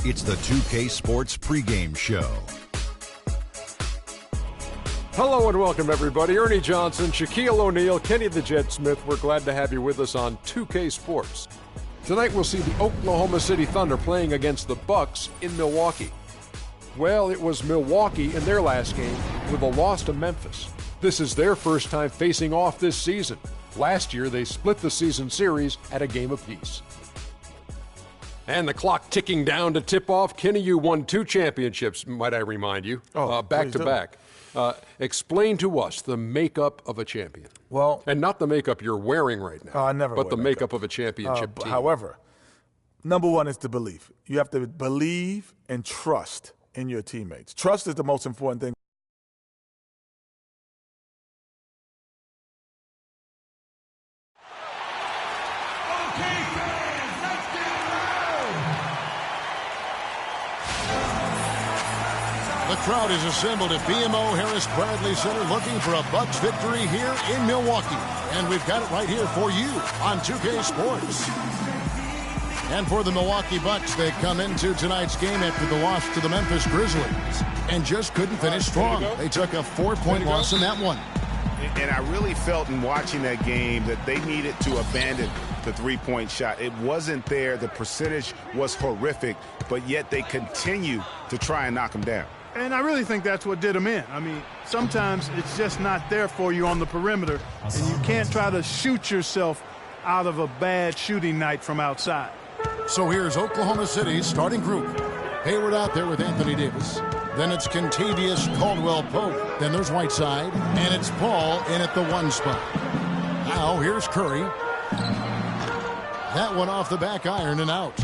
It's the 2K Sports pregame show. Hello and welcome, everybody. Ernie Johnson, Shaquille O'Neal, Kenny the Jet Smith. We're glad to have you with us on 2K Sports. Tonight we'll see the Oklahoma City Thunder playing against the Bucks in Milwaukee. Well, it was Milwaukee in their last game with a loss to Memphis. This is their first time facing off this season. Last year they split the season series at a game apiece. And the clock ticking down to tip off. Kenny, you won 2 championships, might I remind you, back to back. Explain to us the makeup of a champion. Well, and not the makeup you're wearing right now. I never. But the makeup of a championship team. However, number one is the belief. You have to believe and trust in your teammates. Trust is the most important thing. The crowd is assembled at BMO Harris Bradley Center looking for a Bucks victory here in Milwaukee. And we've got it right here for you on 2K Sports. And for the Milwaukee Bucks, they come into tonight's game after the loss to the Memphis Grizzlies and just couldn't finish strong. They took a 4-point loss in that one. And I really felt in watching that game that they needed to abandon the three-point shot. It wasn't there. The percentage was horrific, but yet they continue to try and knock them down. And I really think that's what did them in. I mean, sometimes it's just not there for you on the perimeter, and you can't try to shoot yourself out of a bad shooting night from outside. So here's Oklahoma City's starting group. Hayward out there with Anthony Davis. Then it's Kentavious Caldwell-Pope. Then there's Whiteside, and it's Paul in at the 1 spot. Now here's Curry. That one off the back iron and out.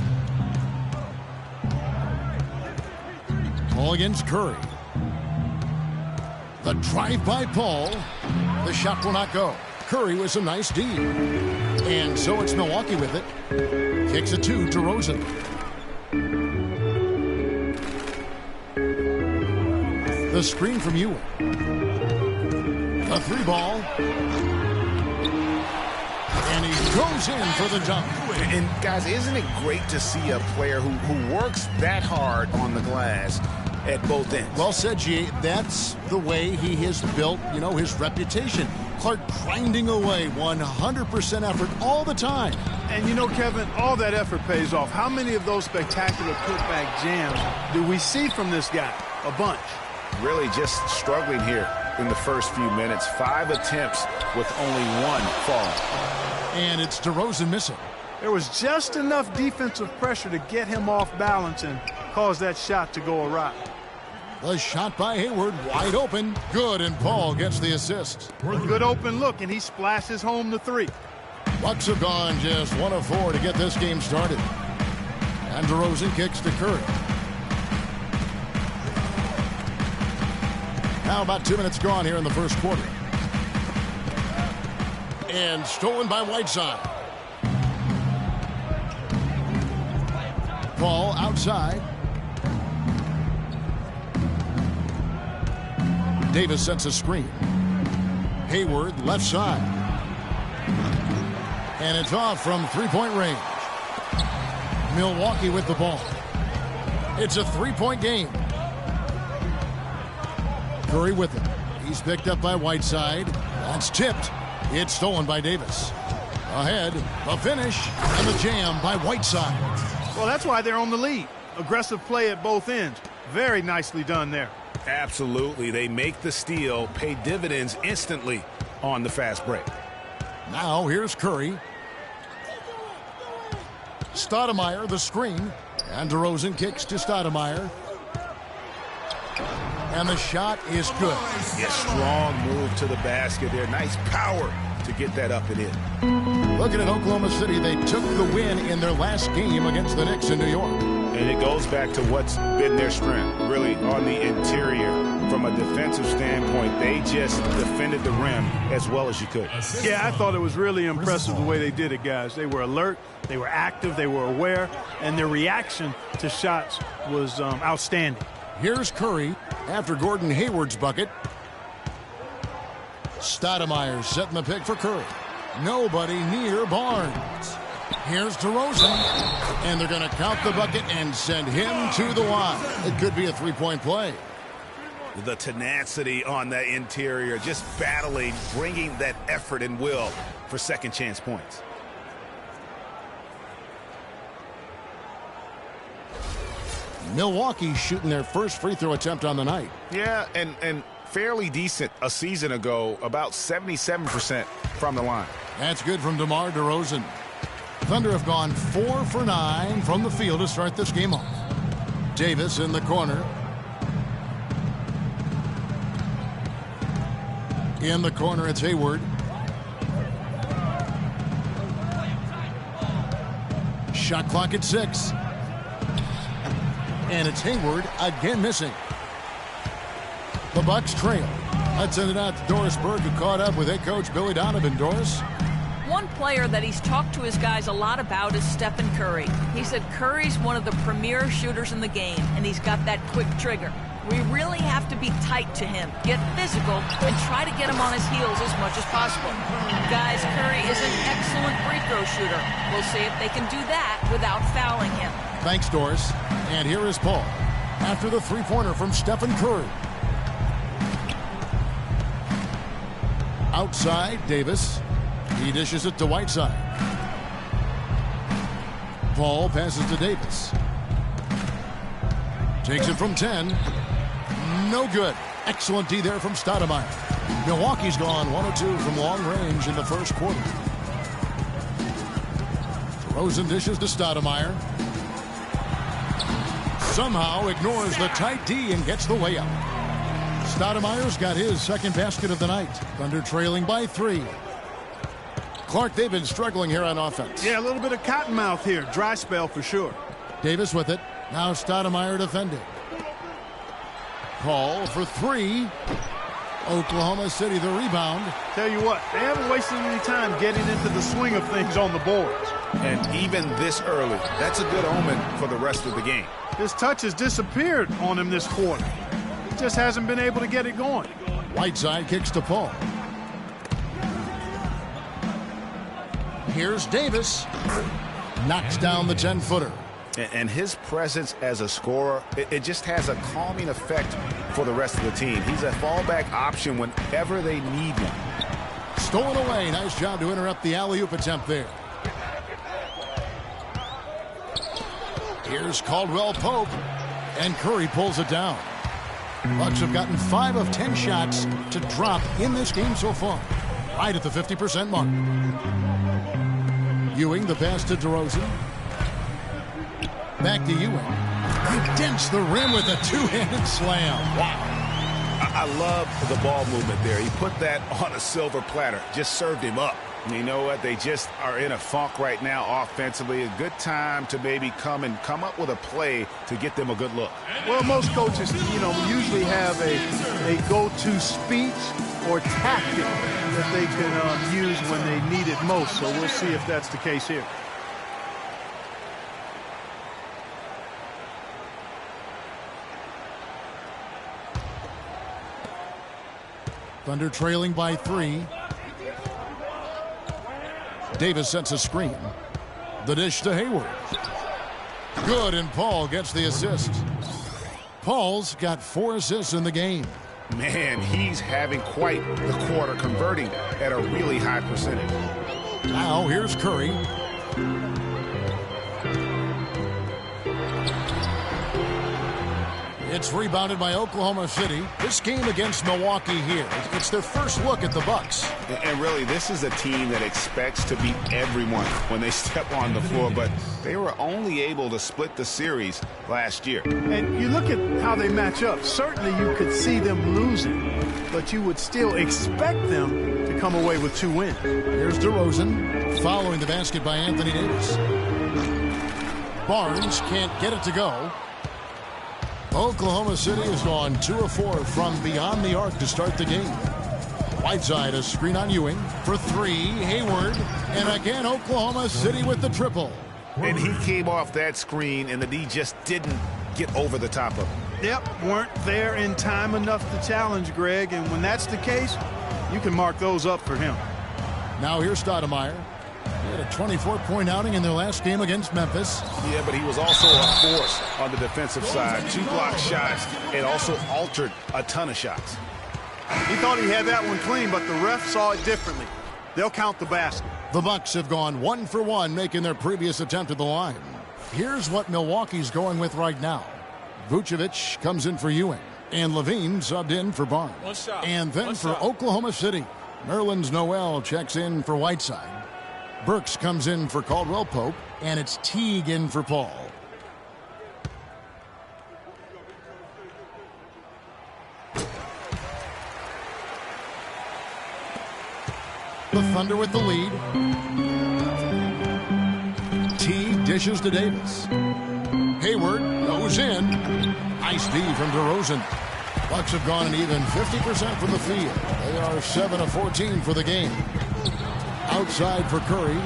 Paul against Curry. The drive by Paul. The shot will not go. Curry with some nice D. And so it's Milwaukee with it. Kicks it to DeRozan. The screen from Ewing. The 3-ball. And he goes in for the dunk. And guys, isn't it great to see a player who works that hard on the glass at both ends? Well said, G. That's the way he has built, his reputation. Clark grinding away, 100% effort all the time. And Kevin, all that effort pays off. How many of those spectacular putback jams do we see from this guy? A bunch. Really just struggling here in the first few minutes. 5 attempts with only 1 falling. And it's DeRozan missing. There was just enough defensive pressure to get him off balance and cause that shot to go awry. The shot by Hayward, wide open. Good, and Paul gets the assist. Good open look, and he splashes home the 3. Bucks have gone just 1 of 4 to get this game started. And DeRozan kicks to Curry. Now about 2 minutes gone here in the first quarter. And stolen by Whiteside. Paul outside. Davis sets a screen. Hayward left side. And it's off from 3-point range. Milwaukee with the ball. It's a 3-point game. Curry with it. He's picked up by Whiteside. That's tipped. It's stolen by Davis. Ahead, the finish, and the jam by Whiteside. Well, that's why they're on the lead. Aggressive play at both ends. Very nicely done there. Absolutely. They make the steal, pay dividends instantly on the fast break. Now here's Curry. Stoudemire, the screen. And DeRozan kicks to Stoudemire. And the shot is good. Yeah, strong move to the basket there. Nice power to get that up and in. Looking at Oklahoma City, they took the win in their last game against the Knicks in New York. And it goes back to what's been their strength, really, on the interior. From a defensive standpoint, they just defended the rim as well as you could. Yeah, I thought it was really impressive the way they did it, guys. They were alert, they were active, they were aware, and their reaction to shots was outstanding. Here's Curry after Gordon Hayward's bucket. Stoudemire setting the pick for Curry. Nobody near Barnes. Here's DeRozan, and they're going to count the bucket and send him to the line. It could be a three-point play. The tenacity on that interior, just battling, bringing that effort and will for second chance points. Milwaukee shooting their first free throw attempt on the night. Yeah, and fairly decent a season ago, about 77% from the line. That's good from DeMar DeRozan. Thunder have gone 4 for 9 from the field to start this game off. Davis in the corner. In the corner, it's Hayward. Shot clock at 6. And it's Hayward again missing. The Bucks trail. Let's send it out to Doris Berg, who caught up with head coach Billy Donovan. Doris? One player that he's talked to his guys a lot about is Stephen Curry. He said Curry's one of the premier shooters in the game, and he's got that quick trigger. We really have to be tight to him, get physical, and try to get him on his heels as much as possible. Guys, Curry is an excellent free throw shooter. We'll see if they can do that without fouling him. Thanks, Doris. And here is Paul after the three-pointer from Stephen Curry. Outside, Davis. He dishes it to Whiteside. Paul passes to Davis. Takes it from 10. No good. Excellent D there from Stoudemire. Milwaukee's gone 1 of 2 from long range in the first quarter. DeRozan dishes to Stoudemire. Somehow ignores the tight D and gets the way up. Stoudemire's got his second basket of the night. Thunder trailing by 3. Clark, they've been struggling here on offense. Yeah, a little bit of cottonmouth here. Dry spell for sure. Davis with it. Now Stoudemire defending. Paul for 3. Oklahoma City the rebound. Tell you what, they haven't wasted any time getting into the swing of things on the boards. And even this early, that's a good omen for the rest of the game. His touch has disappeared on him this quarter. He just hasn't been able to get it going. Whiteside kicks to Paul. Here's Davis. Knocks down the 10-footer. And his presence as a scorer, it just has a calming effect for the rest of the team. He's a fallback option whenever they need one. Stolen away. Nice job to interrupt the alley-oop attempt there. Here's Caldwell Pope. And Curry pulls it down. Bucks have gotten 5 of 10 shots to drop in this game so far. Right at the 50% mark. Ewing, the pass to DeRozan. Back to Ewing. He dents the rim with a two-handed slam. Wow. I love the ball movement there. He put that on a silver platter. Just served him up. You know what? They just are in a funk right now offensively. A good time to maybe come up with a play to get them a good look. Well, most coaches, usually have a go-to speech or tactic that they can use when they need it most. So we'll see if that's the case here. Thunder trailing by 3. Davis sets a screen. The dish to Hayward. Good, and Paul gets the assist. Paul's got 4 assists in the game. Man, he's having quite the quarter, converting at a really high percentage. Now here's Curry. It's rebounded by Oklahoma City. This game against Milwaukee here, it's their first look at the Bucks. And really, this is a team that expects to beat everyone when they step on the floor, but they were only able to split the series last year. And you look at how they match up. Certainly you could see them losing, but you would still expect them to come away with 2 wins. Here's DeRozan following the basket by Anthony Davis. Barnes can't get it to go. Oklahoma City has gone 2 of 4 from beyond the arc to start the game. Whiteside, a screen on Ewing for 3. Hayward, and again Oklahoma City with the triple. And he came off that screen, and the D just didn't get over the top of him. Yep, weren't there in time enough to challenge Greg, and when that's the case, you can mark those up for him. Now here's Stoudemire. Had a 24-point outing in their last game against Memphis. Yeah, but he was also a force on the defensive side. 2 blocked shots and also altered a ton of shots. He thought he had that one clean, but the ref saw it differently. They'll count the basket. The Bucks have gone 1 for 1, making their previous attempt at the line. Here's what Milwaukee's going with right now. Vucevic comes in for Ewing, and Levine subbed in for Barnes. And then for Oklahoma City, Nerlens Noel checks in for Whiteside. Burks comes in for Caldwell Pope, and it's Teague in for Paul. The Thunder with the lead. Teague dishes to Davis. Hayward goes in. Nice D from DeRozan. Bucks have gone an even 50% from the field. They are 7 of 14 for the game. Outside for Curry.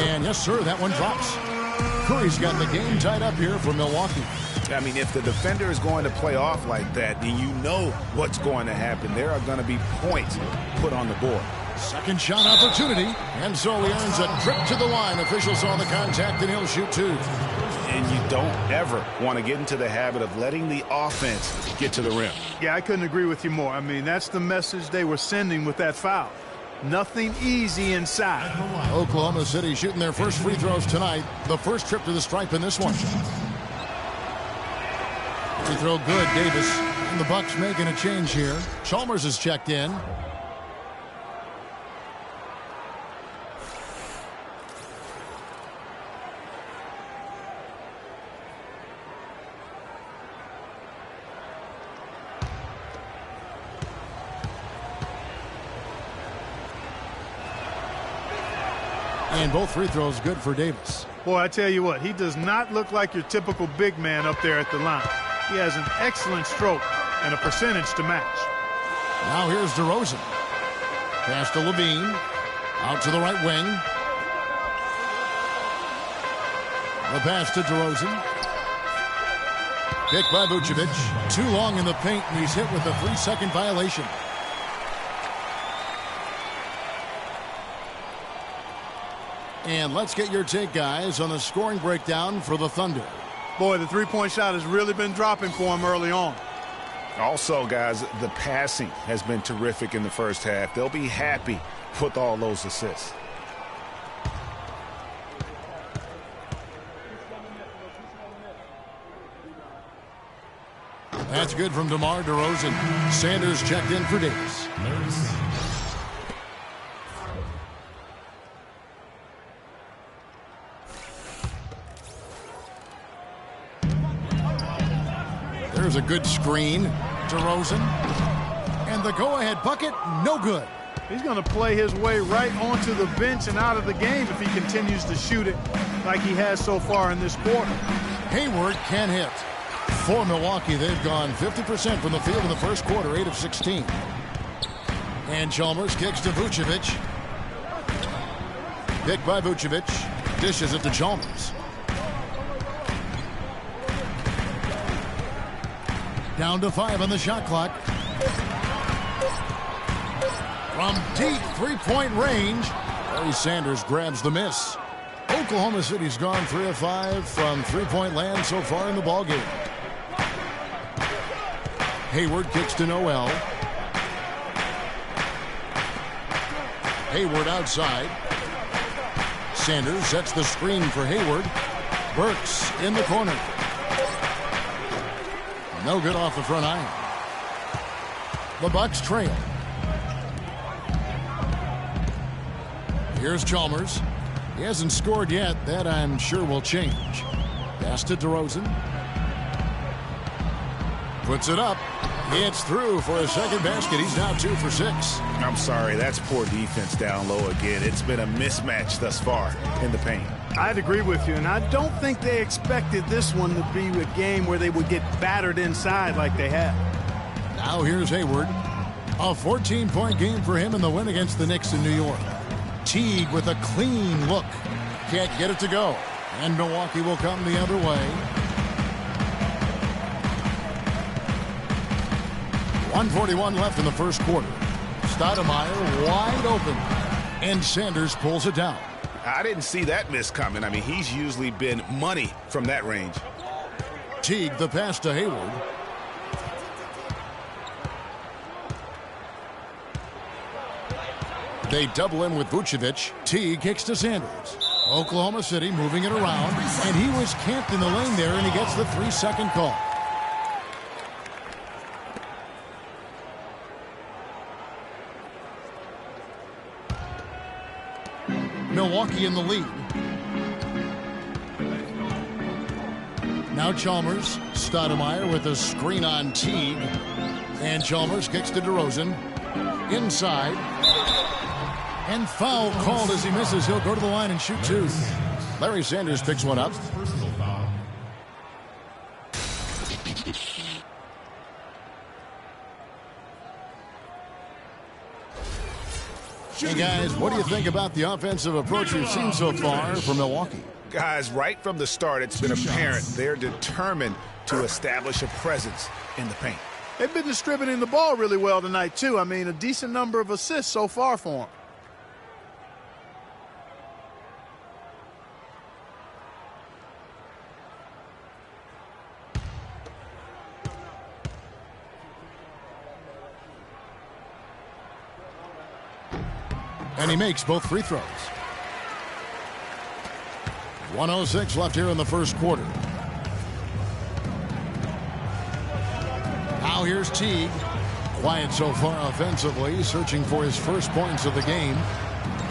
And yes, sir, that one drops. Curry's got the game tied up here for Milwaukee. I mean, if the defender is going to play off like that, then you know what's going to happen. There are going to be points put on the board. Second shot opportunity, and so he earns a trip to the line. Officials saw the contact, and he'll shoot 2. And you don't ever want to get into the habit of letting the offense get to the rim. Yeah, I couldn't agree with you more. I mean, that's the message they were sending with that foul. Nothing easy inside. Oklahoma City shooting their first free throws tonight. The first trip to the stripe in this one. Free throw good, Davis. And the Bucks making a change here. Chalmers is checked in. And both free throws good for Davis. Boy, I tell you what, he does not look like your typical big man up there at the line. He has an excellent stroke and a percentage to match. Now here's DeRozan. Pass to Levine. Out to the right wing. The pass to DeRozan. Picked by Vucevic. Too long in the paint, and he's hit with a 3-second violation. And let's get your take, guys, on the scoring breakdown for the Thunder. Boy, the three-point shot has really been dropping for him early on. Also, guys, the passing has been terrific in the first half. They'll be happy with all those assists. That's good from DeMar DeRozan. Sanders checked in for Davis. There's a good screen. DeRozan. And the go-ahead bucket, no good. He's going to play his way right onto the bench and out of the game if he continues to shoot it like he has so far in this quarter. Hayward can hit. For Milwaukee, they've gone 50% from the field in the first quarter, 8 of 16. And Chalmers kicks to Vucevic. Picked by Vucevic. Dishes it to Chalmers. Down to 5 on the shot clock. From deep three-point range, Barry Sanders grabs the miss. Oklahoma City's gone 3 of 5 from three-point land so far in the ballgame. Hayward kicks to Noel. Hayward outside. Sanders sets the screen for Hayward. Burks in the corner. No good off the front iron. The Bucks trail. Here's Chalmers. He hasn't scored yet. That, I'm sure, will change. Pass to DeRozan. Puts it up. It's through for a second basket. He's now 2 for 6. I'm sorry, that's poor defense down low again. It's been a mismatch thus far in the paint. I'd agree with you, and I don't think they expected this one to be a game where they would get battered inside like they have. Now here's Hayward. A 14-point game for him in the win against the Knicks in New York. Teague with a clean look. Can't get it to go. And Milwaukee will come the other way. 1:41 left in the first quarter. Stoudemire wide open, and Sanders pulls it down. I didn't see that miss coming. I mean, he's usually been money from that range. Teague the pass to Hayward. They double in with Vucevic. Teague kicks to Sanders. Oklahoma City moving it around, and he was camped in the lane there, and he gets the 3-second call. Milwaukee in the lead. Now Chalmers. Stoudemire with a screen on Teague. And Chalmers kicks to DeRozan. Inside. And foul called as he misses. He'll go to the line and shoot two. Larry Sanders picks one up. Hey guys, what do you think about the offensive approach we've seen so far from Milwaukee? Guys, right from the start, it's been apparent they're determined to establish a presence in the paint. They've been distributing the ball really well tonight, too. I mean, a decent number of assists so far for them. And he makes both free throws. 1:06 left here in the first quarter. Now here's Teague. Quiet so far offensively, searching for his first points of the game.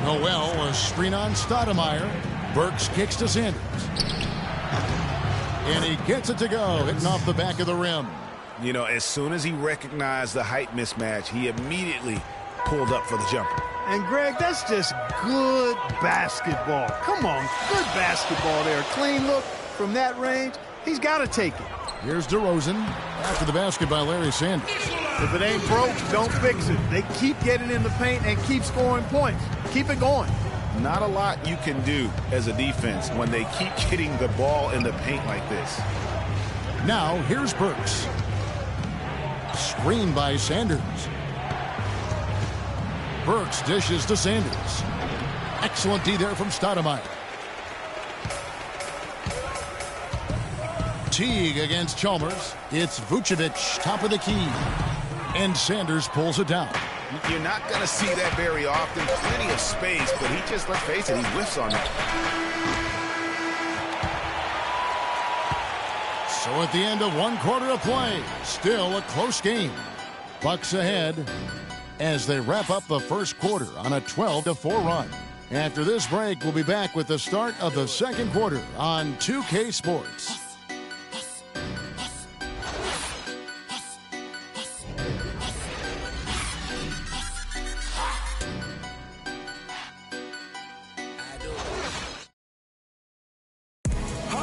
Noel, a screen on Stoudemire. Burks kicks to Sanders. And he gets it to go, hitting off the back of the rim. You know, as soon as he recognized the height mismatch, he immediately pulled up for the jumper. And, Greg, that's just good basketball. Come on, good basketball there. Clean look from that range. He's got to take it. Here's DeRozan after the basket by Larry Sanders. If it ain't broke, don't fix it. They keep getting in the paint and keep scoring points. Keep it going. Not a lot you can do as a defense when they keep getting the ball in the paint like this. Now, here's Burks. Screened by Sanders. Burks dishes to Sanders. Excellent D there from Stoudemire. Teague against Chalmers. It's Vucevic, top of the key. And Sanders pulls it down. You're not going to see that very often. Plenty of space, but he just, let's face it, he whiffs on it. So at the end of 1 quarter of play, still a close game. Bucks ahead as they wrap up the first quarter on a 12-4 run. After this break, we'll be back with the start of the second quarter on 2K Sports.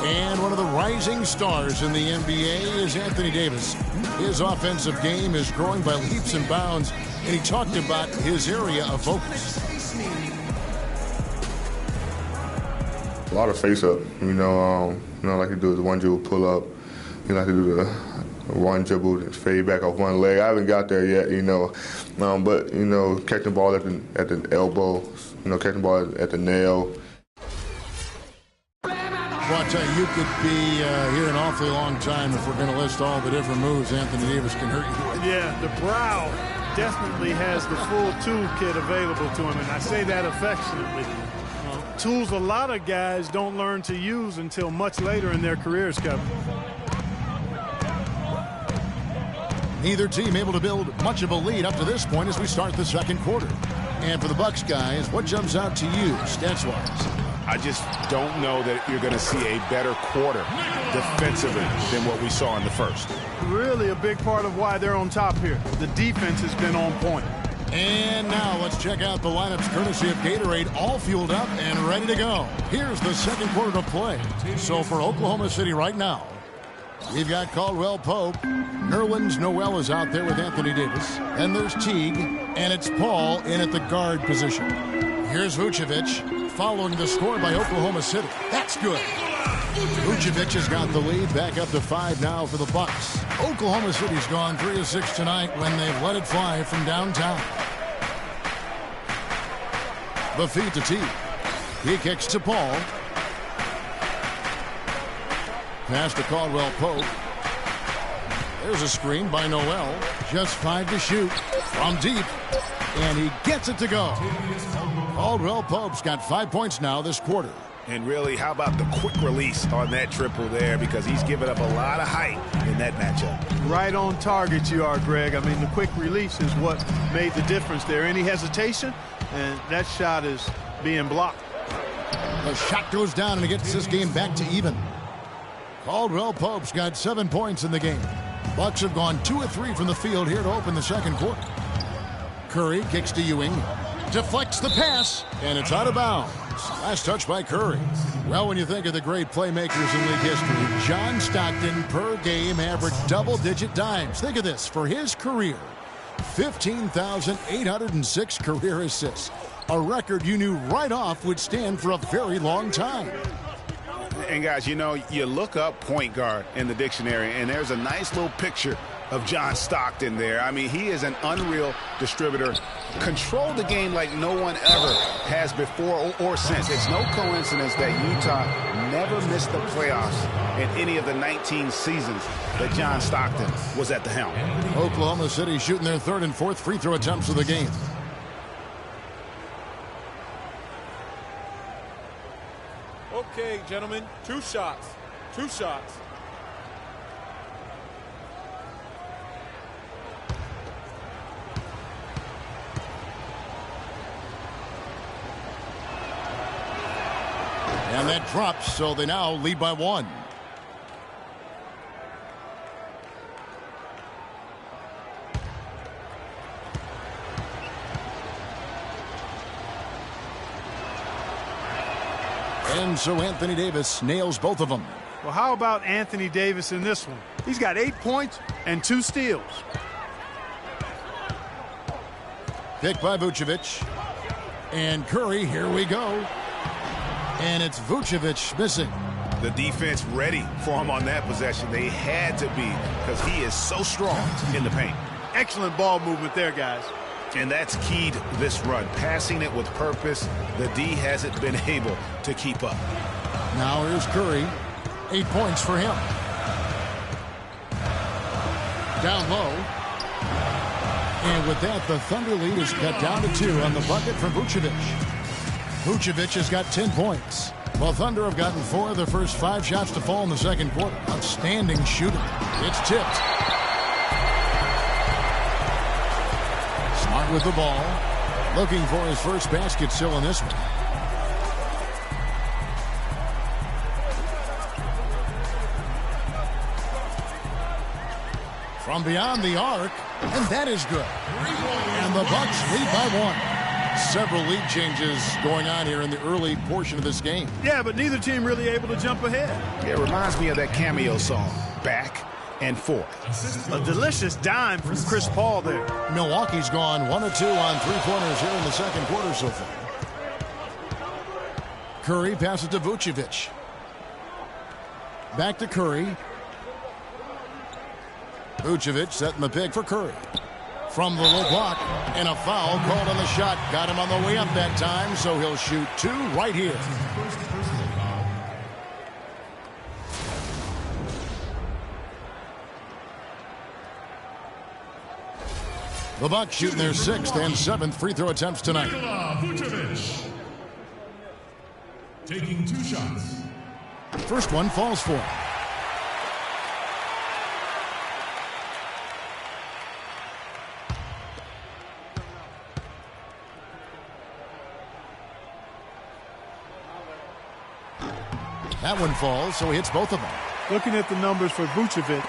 And one of the rising stars in the NBA is Anthony Davis. His offensive game is growing by leaps and bounds, and he talked about his area of focus. A lot of face-up, like you do the one dribble pull-up. You like to do the one dribble and fade back off one leg. I haven't got there yet, but catching the ball at the elbow, catching the ball at the nail. Well, I tell you could be here an awfully long time if we're going to list all the different moves Anthony Davis can hurt you with. Yeah, the brow definitely has the full toolkit available to him, and I say that affectionately. Tools a lot of guys don't learn to use until much later in their careers, Kevin. Neither team able to build much of a lead up to this point as we start the second quarter. And for the Bucks guys, what jumps out to you stats-wise? I just don't know that you're going to see a better quarter defensively than what we saw in the first. Really a big part of why they're on top here. The defense has been on point. And now let's check out the lineups courtesy of Gatorade, all fueled up and ready to go. Here's the second quarter of play. So for Oklahoma City right now, we've got Caldwell Pope. Nerlens Noel is out there with Anthony Davis. Then there's Teague, and it's Paul in at the guard position. Here's Vucevic, following the score by Oklahoma City. That's good. Vucevic has got the lead back up to 5 now for the Bucks. Oklahoma City's gone 3 of 6 tonight when they've let it fly from downtown. The feed to T. He kicks to Paul. Pass to Caldwell Pope. There's a screen by Noel. Just 5 to shoot from deep. And he gets it to go. Caldwell Pope's got 5 points now this quarter. And really, how about the quick release on that triple there? Because he's given up a lot of height in that matchup. Right on target you are, Greg. I mean, the quick release is what made the difference there. Any hesitation, and that shot is being blocked. The shot goes down, and it gets this game back to even. Caldwell Pope's got 7 points in the game. Bucks have gone 2 of 3 from the field here to open the second quarter. Curry kicks to Ewing. Deflects the pass, and it's out of bounds. Last touch by Curry. Well, when you think of the great playmakers in league history, John Stockton per game averaged double-digit dimes. Think of this. For his career, 15,806 career assists. A record you knew right off would stand for a very long time. And guys, you know, you look up point guard in the dictionary, and there's a nice little picture of John Stockton there. I mean, he is an unreal distributor. Controlled the game like no one ever has before or since. It's no coincidence that Utah never missed the playoffs in any of the 19 seasons that John Stockton was at the helm. Oklahoma City shooting their 3rd and 4th free throw attempts of the game. Okay, gentlemen, 2 shots. 2 shots. And that drops, so they now lead by 1. And so Anthony Davis nails both of them. Well, how about Anthony Davis in this one? He's got 8 points and 2 steals. Pick by Vucevic. And Curry, here we go. And it's Vucevic missing. The defense ready for him on that possession. They had to be, because he is so strong in the paint. Excellent ball movement there, guys. And that's keyed this run. Passing it with purpose. The D hasn't been able to keep up. Now here's Curry. 8 points for him. Down low. And with that, the Thunder lead is cut down to 2 on the bucket from Vucevic. Vucevic has got 10 points. While Thunder have gotten 4 of their first 5 shots to fall in the second quarter. Outstanding shooting. It's tipped. Smart with the ball. Looking for his first basket still in this one. From beyond the arc, and that is good. And the Bucks lead by 1. Several lead changes going on here in the early portion of this game. Yeah, but neither team really able to jump ahead. It reminds me of that cameo song, Back and Forth. A delicious dime from Chris Paul there. Milwaukee's gone 1 of 2 on 3-pointers here in the second quarter so far. Curry passes to Vucevic. Back to Curry. Vucevic setting the pick for Curry. From the low block, and a foul called on the shot. Got him on the way up that time, so he'll shoot 2 right here. The Bucks shooting their 6th and 7th free throw attempts tonight. Vucevic taking 2 shots. First one falls for him. That one falls, so he hits both of them. Looking at the numbers for Vucevic,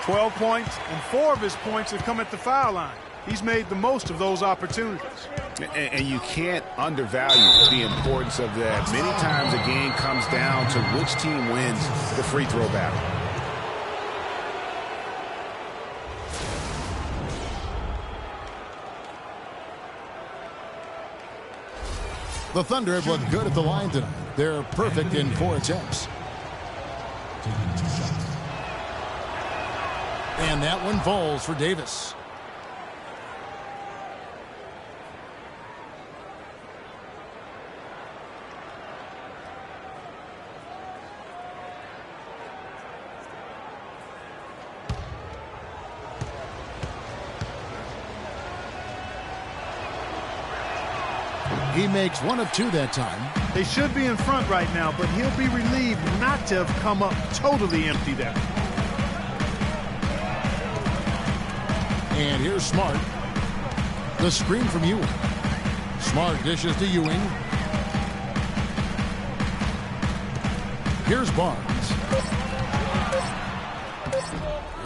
12 points, and 4 of his points have come at the foul line. He's made the most of those opportunities. And you can't undervalue the importance of that. Many times a game comes down to which team wins the free throw battle. The Thunder have looked good at the line tonight. They're perfect in 4 attempts. And And that one falls for Davis. He makes 1 of 2 that time. They should be in front right now, but he'll be relieved not to have come up totally empty there. And here's Smart. The screen from Ewing. Smart dishes to Ewing. Here's Barnes.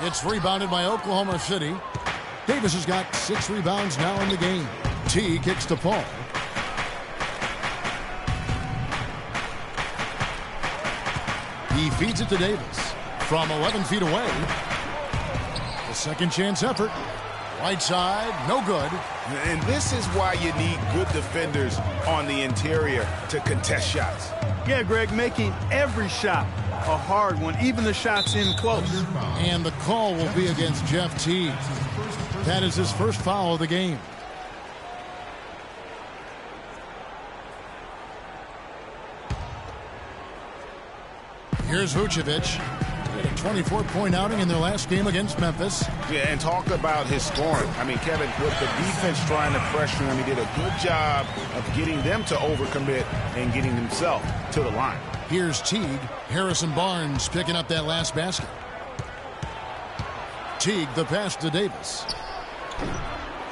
It's rebounded by Oklahoma City. Davis has got 6 rebounds now in the game. T kicks to Paul. He feeds it to Davis from 11 feet away. The second chance effort. Right side, no good. And this is why you need good defenders on the interior to contest shots. Yeah, Greg, making every shot a hard one, even the shots in close. And the call will be against Jeff Teague. That is his first foul of the game. Here's Vucevic. He had a 24-point outing in their last game against Memphis. Yeah, and talk about his scoring. I mean, Kevin, with the defense trying to pressure him, he did a good job of getting them to overcommit and getting himself to the line. Here's Teague. Harrison Barnes picking up that last basket. Teague, the pass to Davis.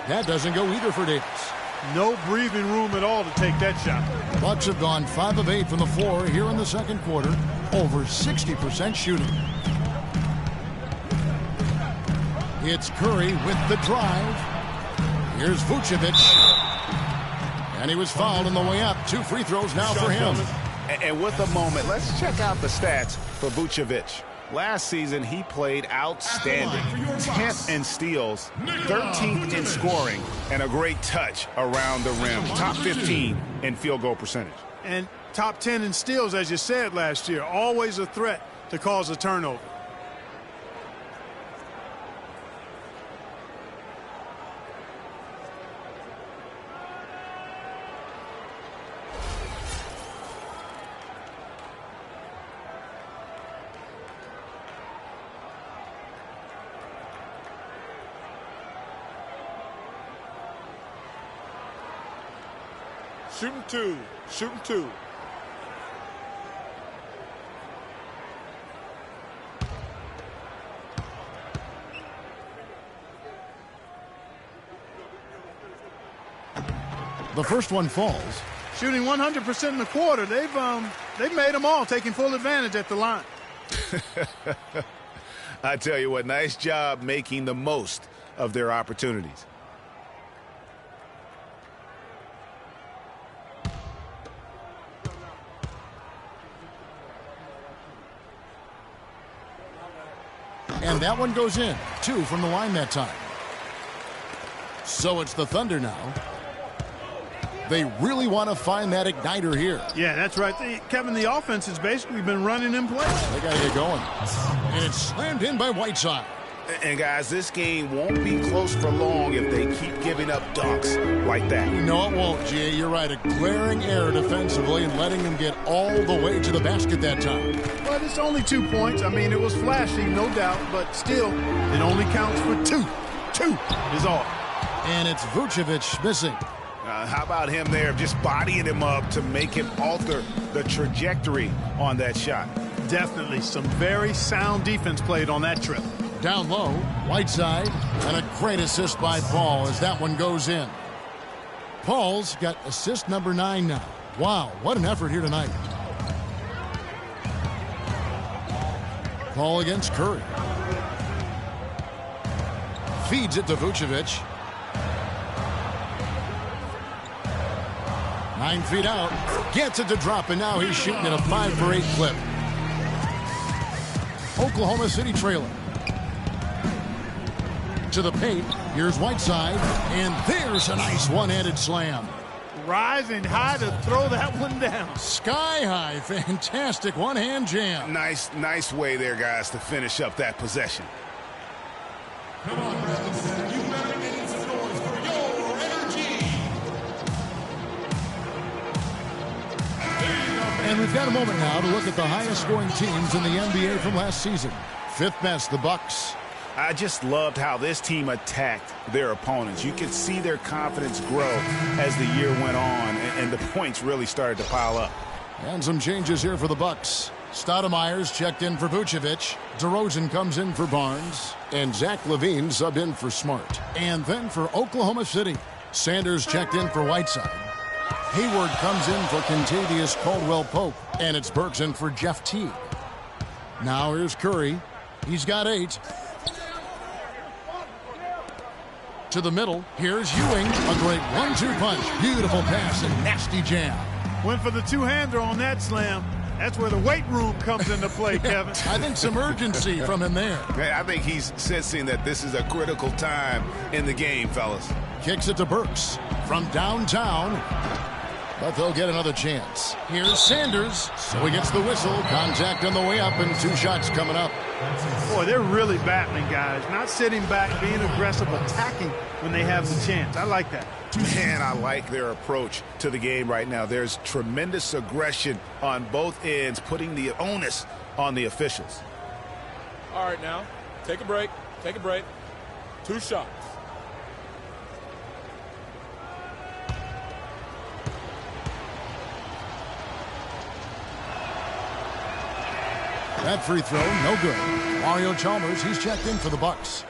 That doesn't go either for Davis. No breathing room at all to take that shot. Bucks have gone 5 of 8 from the floor here in the second quarter. Over 60% shooting. It's Curry with the drive. Here's Vucevic. And he was fouled on the way up. 2 free throws now for him. And with a moment, let's check out the stats for Vucevic. Last season, he played outstanding. 10th in steals, 13th in scoring, and a great touch around the rim. Top 15 in field goal percentage. And top 10 in steals, as you said last year. Always a threat to cause a turnover. Shooting 2. Shooting 2. The first one falls. Shooting 100% in the quarter. They've made them all, taking full advantage at the line. I tell you what, nice job making the most of their opportunities. And that one goes in. 2 from the line that time. So it's the Thunder now. They really want to find that igniter here. Yeah, that's right. Kevin, the offense has basically been running in place. They got to get going. And it's slammed in by Whiteside. And, guys, this game won't be close for long if they keep giving up dunks like that. No, it won't, Jay. You're right. A glaring error defensively and letting them get all the way to the basket that time. But it's only 2 points. I mean, it was flashy, no doubt, but still, it only counts for 2. 2 is all. And it's Vucevic missing. How about him there, just bodying him up to make him alter the trajectory on that shot? Definitely some very sound defense played on that trip. Down low, Whiteside, and a great assist by Paul as that one goes in. Paul's got assist number 9 now. Wow, what an effort here tonight. Paul against Curry. Feeds it to Vucevic. 9 feet out. Gets it to drop, and now he's shooting at a 5-for-8 clip. Oklahoma City trailing. To the paint. Here's Whiteside. And there's a nice one-handed slam. Rising high to throw that one down. Sky high. Fantastic one-hand jam. Nice way there, guys, to finish up that possession. Come on, Bradley Center. You better make some noise for your energy. And we've got a moment now to look at the highest scoring teams in the NBA from last season. Fifth best, the Bucks. I just loved how this team attacked their opponents. You could see their confidence grow as the year went on, and the points really started to pile up. And some changes here for the Bucks. Stoudemire's checked in for Vucevic. DeRozan comes in for Barnes. And Zach LaVine subbed in for Smart. And then for Oklahoma City, Sanders checked in for Whiteside. Hayward comes in for Kentavious Caldwell-Pope. And it's Burks in for Jeff Teague. Now here's Curry. He's got 8. To the middle, here's Ewing. A great 1-2 punch. Beautiful pass and nasty jam. Went for the two-hander on that slam. That's where the weight room comes into play, Kevin. I think some urgency from him there. I think he's sensing that this is a critical time in the game, fellas. Kicks it to Burks from downtown. But they'll get another chance. Here's Sanders. So he gets the whistle. Contact on the way up and 2 shots coming up. Boy, they're really battling, guys. Not sitting back, being aggressive, attacking when they have the chance. I like that. Man, I like their approach to the game right now. There's tremendous aggression on both ends, putting the onus on the officials. All right, now, take a break. Take a break. 2 shots. That free throw, no good. Mario Chalmers, he's checked in for the Bucks.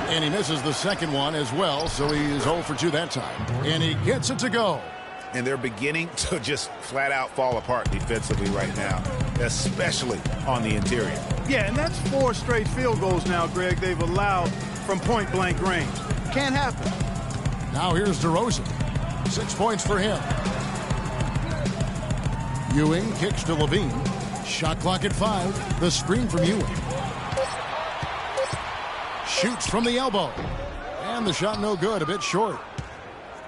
And he misses the second one as well, so he is 0 for 2 that time. And he gets it to go. And they're beginning to just flat out fall apart defensively right now, especially on the interior. Yeah, and that's 4 straight field goals now, Greg, they've allowed from point-blank range. Can't happen. Now here's DeRozan. 6 points for him. Ewing kicks to LaVine. Shot clock at 5. The screen from Ewing. Shoots from the elbow. And the shot no good, a bit short.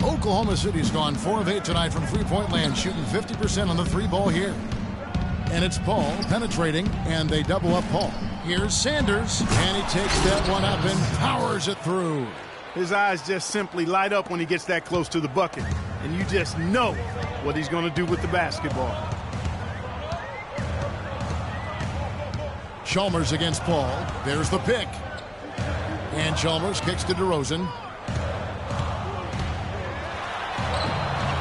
Oklahoma City's gone 4 of 8 tonight from three-point land, shooting 50% on the 3-ball here. And it's Paul penetrating, and they double up Paul. Here's Sanders, and he takes that one up and powers it through. His eyes just simply light up when he gets that close to the bucket. And you just know what he's going to do with the basketball. Chalmers against Paul. There's the pick. And Chalmers kicks to DeRozan.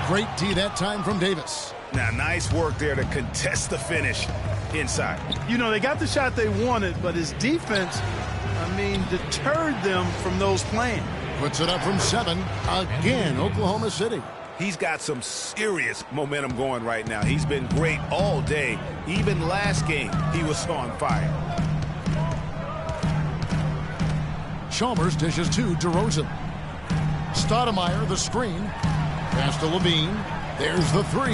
Great D that time from Davis. Now, nice work there to contest the finish inside. You know, they got the shot they wanted, but his defense, deterred them from those playing. Puts it up from 7. Again, Oklahoma City. He's got some serious momentum going right now. He's been great all day. Even last game, he was on fire. Chalmers dishes to DeRozan. Stoudemire, the screen. Pass to LaVine. There's the 3,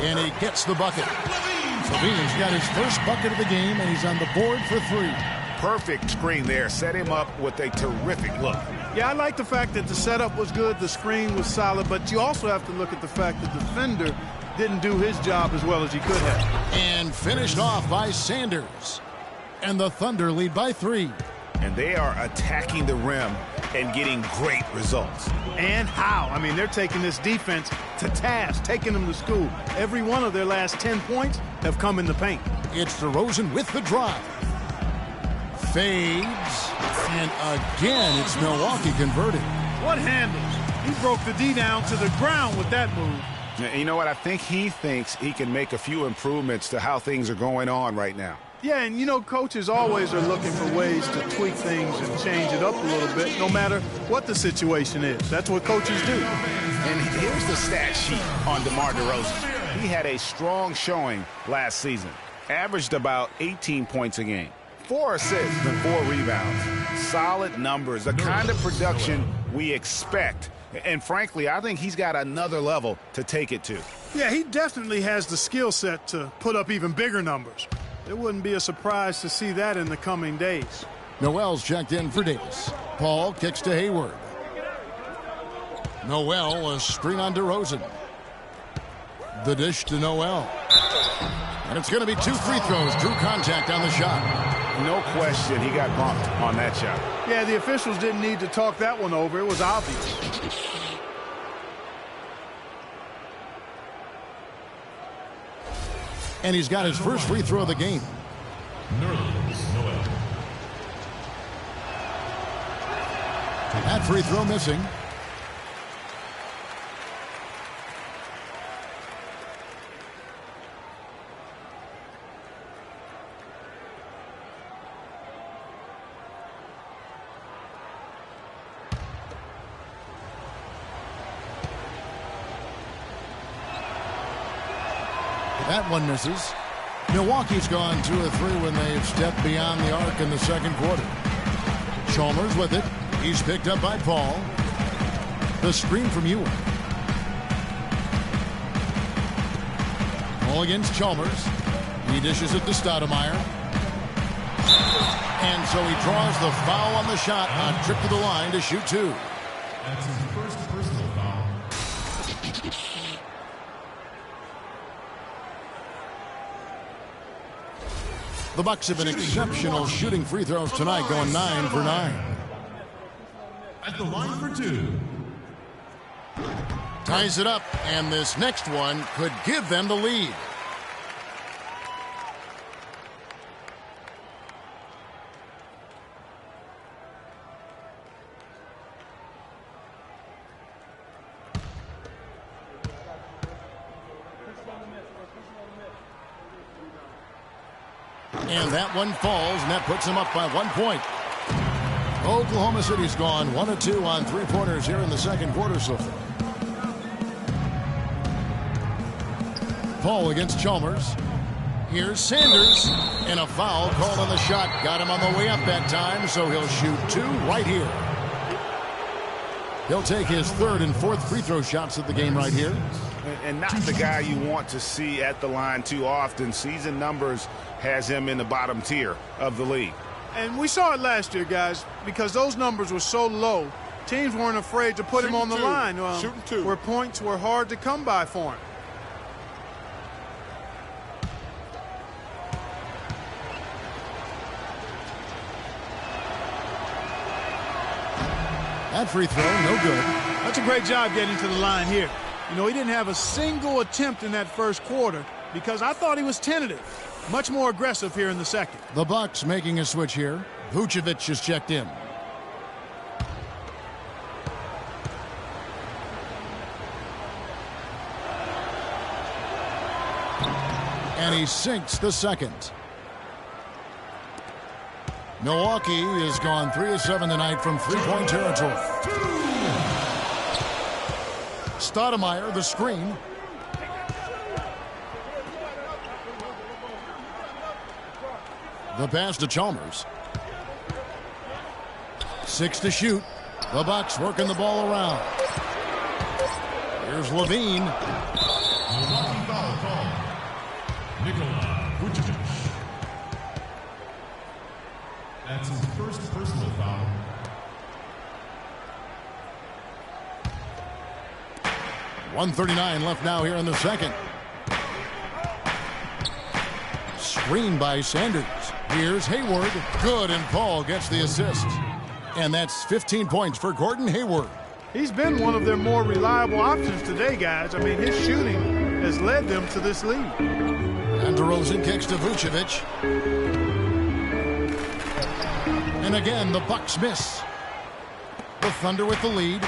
and he gets the bucket. LaVine's got his first bucket of the game, and he's on the board for 3. Perfect screen there. Set him up with a terrific look. Yeah, I like the fact that the setup was good, the screen was solid, but you also have to look at the fact that the defender didn't do his job as well as he could have. And finished off by Sanders. And the Thunder lead by 3. And they are attacking the rim and getting great results. And how? They're taking this defense to task, taking them to school. Every one of their last 10 points have come in the paint. It's DeRozan with the drive. Fades. And again, it's Milwaukee converting. What handles? He broke the D down to the ground with that move. You know what? I think he thinks he can make a few improvements to how things are going on right now. Yeah, and coaches always are looking for ways to tweak things and change it up a little bit, no matter what the situation is. That's what coaches do. And here's the stat sheet on DeMar DeRozan. He had a strong showing last season. Averaged about 18 points a game. 4 assists and 4 rebounds. Solid numbers, the kind of production we expect. And frankly, I think he's got another level to take it to. Yeah, he definitely has the skill set to put up even bigger numbers. It wouldn't be a surprise to see that in the coming days. Noel's checked in for Davis. Paul kicks to Hayward. Noel, a screen on DeRozan. The dish to Noel. And it's going to be 2 free throws. Drew contact on the shot. No question, he got bumped on that shot. Yeah, the officials didn't need to talk that one over. It was obvious. And he's got his first free throw of the game. That free throw missing. That one misses. Milwaukee's gone 2 of 3 when they've stepped beyond the arc in the second quarter. Chalmers with it. He's picked up by Paul. The screen from Ewing. Paul against Chalmers. He dishes it to Stoudemire. And so he draws the foul on the shot. A trip to the line to shoot 2. That's his first personal foul. The Bucks have been exceptional shooting free throws tonight, going 9 for 9. At the line for 2. Ties it up, and this next one could give them the lead. And that one falls, and that puts them up by 1 point. Oklahoma City's gone 1 of 2 on 3-pointers here in the second quarter so far. Paul against Chalmers. Here's Sanders, and a foul called on the shot. Got him on the way up that time, so he'll shoot 2 right here. He'll take his 3rd and 4th free throw shots of the game right here. And not the guy you want to see at the line too often. Season numbers has him in the bottom tier of the league. And we saw it last year, guys, because those numbers were so low. Teams weren't afraid to put him on the line where points were hard to come by for him. That free throw, no good. That's a great job getting to the line here. You know, he didn't have a single attempt in that first quarter because I thought he was tentative. Much more aggressive here in the second. The Bucks making a switch here. Vucevic is checked in. And he sinks the second. Milwaukee has gone 3 of 7 tonight from 3-point territory. Stoudemire, the screen. The pass to Chalmers. 6 to shoot. The Bucks working the ball around. Here's Levine. Milwaukee foul call. Vucevic. That's his first personal foul. .139 left now here in the second. Screen by Sanders. Here's Hayward. Good, and Paul gets the assist. And that's 15 points for Gordon Hayward. He's been one of their more reliable options today, guys. I mean, his shooting has led them to this lead. And DeRozan kicks to Vucevic. And again, the Bucks miss. The Thunder with the lead.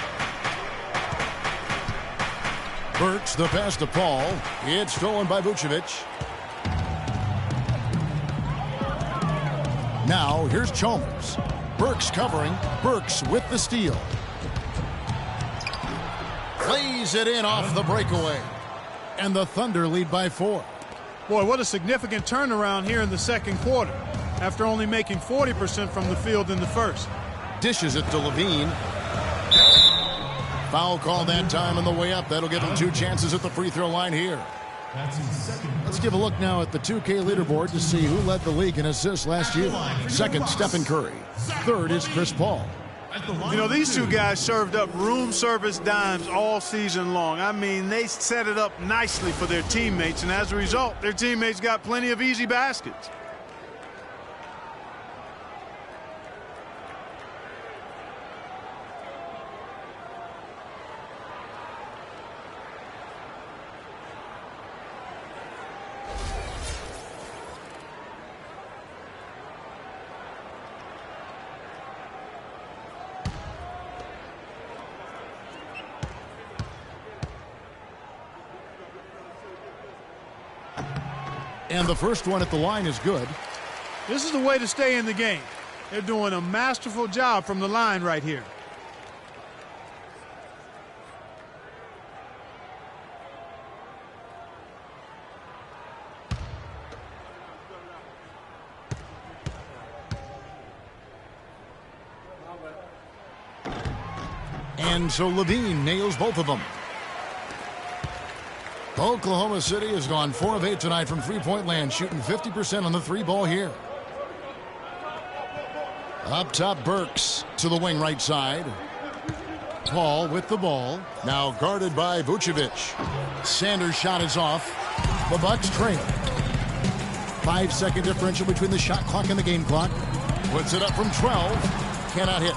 Burks, the pass to Paul. It's stolen by Vucevic. Now, here's Chalmers. Burks covering. Burks with the steal. Plays it in off the breakaway. And the Thunder lead by 4. Boy, what a significant turnaround here in the second quarter after only making 40% from the field in the first. Dishes it to Levine. Foul call that time on the way up. That'll give him 2 chances at the free throw line here. Let's give a look now at the 2K leaderboard to see who led the league in assists last year. Second, Stephen Curry. Third is Chris Paul. You know, these two guys served up room service dimes all season long. I mean, they set it up nicely for their teammates, and as a result, their teammates got plenty of easy baskets. And the first one at the line is good. This is the way to stay in the game. They're doing a masterful job from the line right here. And so Levine nails both of them. Oklahoma City has gone 4 of 8 tonight from three-point land, shooting 50% on the three ball here. Up top, Burks to the wing right side. Paul with the ball. Now guarded by Vucevic. Sanders' shot is off. The Bucks trail. 5-second differential between the shot clock and the game clock. Puts it up from 12. Cannot hit.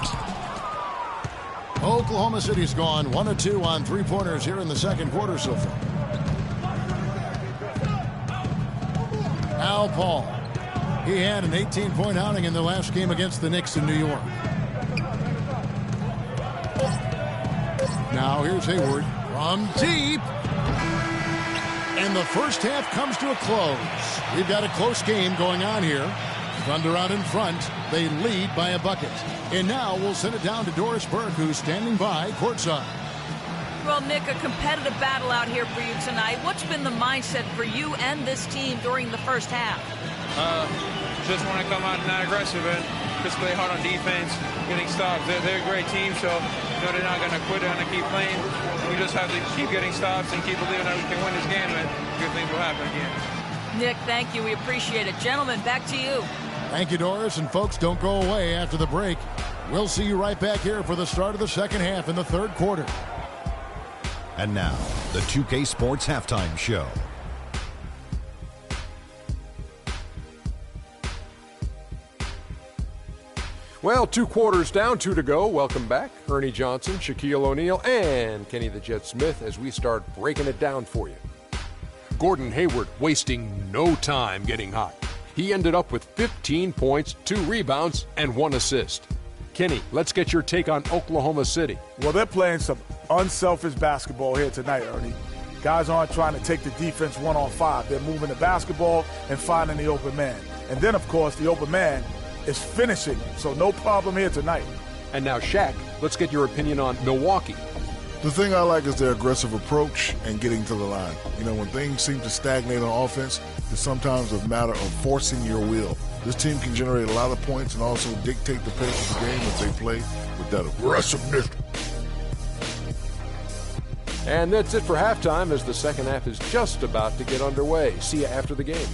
Oklahoma City's gone 1 of 2 on three-pointers here in the second quarter so far. Al Paul. He had an 18-point outing in the last game against the Knicks in New York. Now here's Hayward from deep. And the first half comes to a close. We've got a close game going on here. Thunder out in front. They lead by a bucket. And now we'll send it down to Doris Burke, who's standing by courtside. Well, Nick, a competitive battle out here for you tonight. What's been the mindset for you and this team during the first half? Just want to come out not aggressive and just play hard on defense, getting stops. They're a great team, so they're not going to quit. They're going to keep playing. We just have to keep getting stops and keep believing that we can win this game, and good things will happen again. Nick, thank you. We appreciate it. Gentlemen, back to you. Thank you, Doris. And folks, don't go away after the break. We'll see you right back here for the start of the second half in the third quarter. And now, the 2K Sports Halftime Show. Well, 2 quarters down, 2 to go. Welcome back. Ernie Johnson, Shaquille O'Neal, and Kenny the Jet Smith as we start breaking it down for you. Gordon Hayward wasting no time getting hot. He ended up with 15 points, 2 rebounds, and 1 assist. Kenny, let's get your take on Oklahoma City. Well, they're playing some unselfish basketball here tonight, Ernie. Guys aren't trying to take the defense 1-on-5. They're moving the basketball and finding the open man. And then, of course, the open man is finishing. So no problem here tonight. And now, Shaq, let's get your opinion on Milwaukee. The thing I like is their aggressive approach and getting to the line. You know, when things seem to stagnate on offense, it's sometimes a matter of forcing your will. This team can generate a lot of points and also dictate the pace of the game if they play with that aggressiveness. And that's it for halftime as the second half is just about to get underway. See you after the game.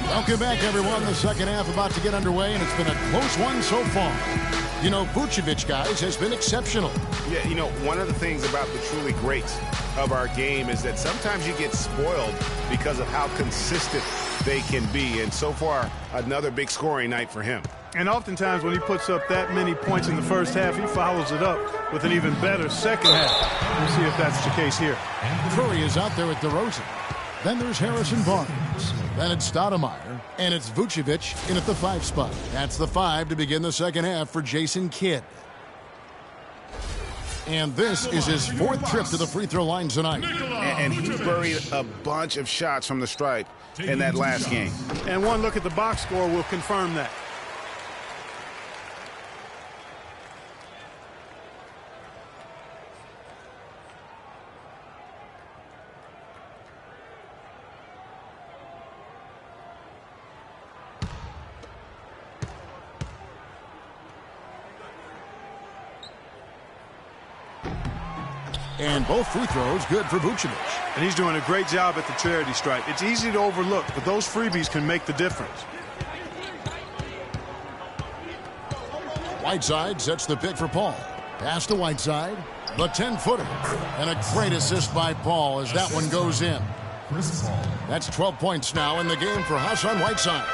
Welcome back, everyone. The second half about to get underway, and it's been a close one so far. You know, Vucevic, guys, has been exceptional. Yeah, you know, one of the things about the truly greats of our game is that sometimes you get spoiled because of how consistent they can be. And so far, another big scoring night for him. And oftentimes when he puts up that many points in the first half, he follows it up with an even better second half. We'll see if that's the case here. Curry is out there with DeRozan. Then there's Harrison Barnes. Then it's Stoudemire. And it's Vucevic in at the 5 spot. That's the 5 to begin the second half for Jason Kidd. And this is his 4th trip to the free throw line tonight. And he buried a bunch of shots from the stripe in that last game. And one look at the box score will confirm that. And both free throws good for Vucevic. And he's doing a great job at the charity stripe. It's easy to overlook, but those freebies can make the difference. Whiteside sets the pick for Paul. Pass to Whiteside. The 10-footer. And a great assist by Paul as that one goes in. That's 12 points now in the game for Hassan Whiteside.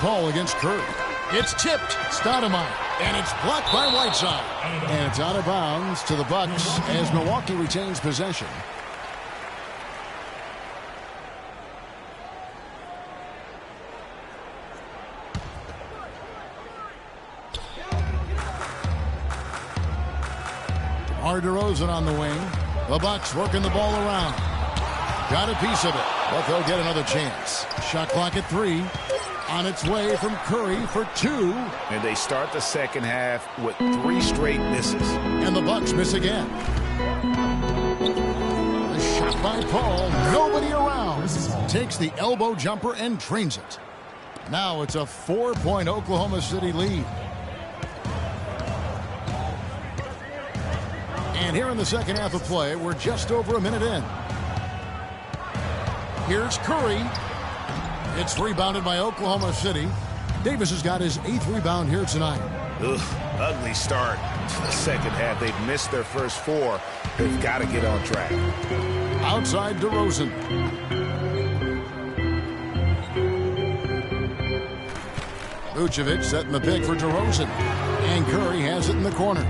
Paul against Curry. It's tipped. Stoudemire. And it's blocked by Whiteside. And it's out of bounds to the Bucks as Milwaukee retains possession. DeRozan on the wing. The Bucks working the ball around. Got a piece of it, but they'll get another chance. Shot clock at 3. On its way from Curry for 2. And they start the second half with 3 straight misses. And the Bucks miss again. The shot by Paul. Nobody around. Takes the elbow jumper and drains it. Now it's a 4-point Oklahoma City lead. And here in the second half of play, we're just over a minute in. Here's Curry. It's rebounded by Oklahoma City. Davis has got his 8th rebound here tonight. Ugly start to the second half. They've missed their first 4. They've got to get on track. Outside DeRozan. Vucevic setting the pick for DeRozan. And Curry has it in the corner.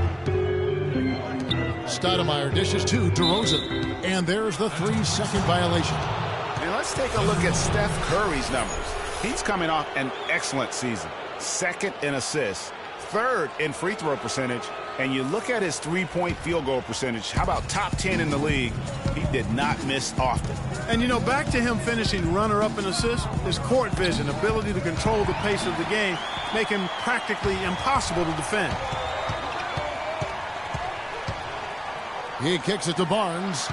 Stoudemire dishes to DeRozan. And there's the 3-second violation. And let's take a look at Steph Curry's numbers. He's coming off an excellent season. 2nd in assists, 3rd in free throw percentage, and you look at his 3-point field goal percentage. How about top 10 in the league? He did not miss often. And, you know, back to him finishing runner-up in assists, his court vision, ability to control the pace of the game, make him practically impossible to defend. He kicks it to Barnes.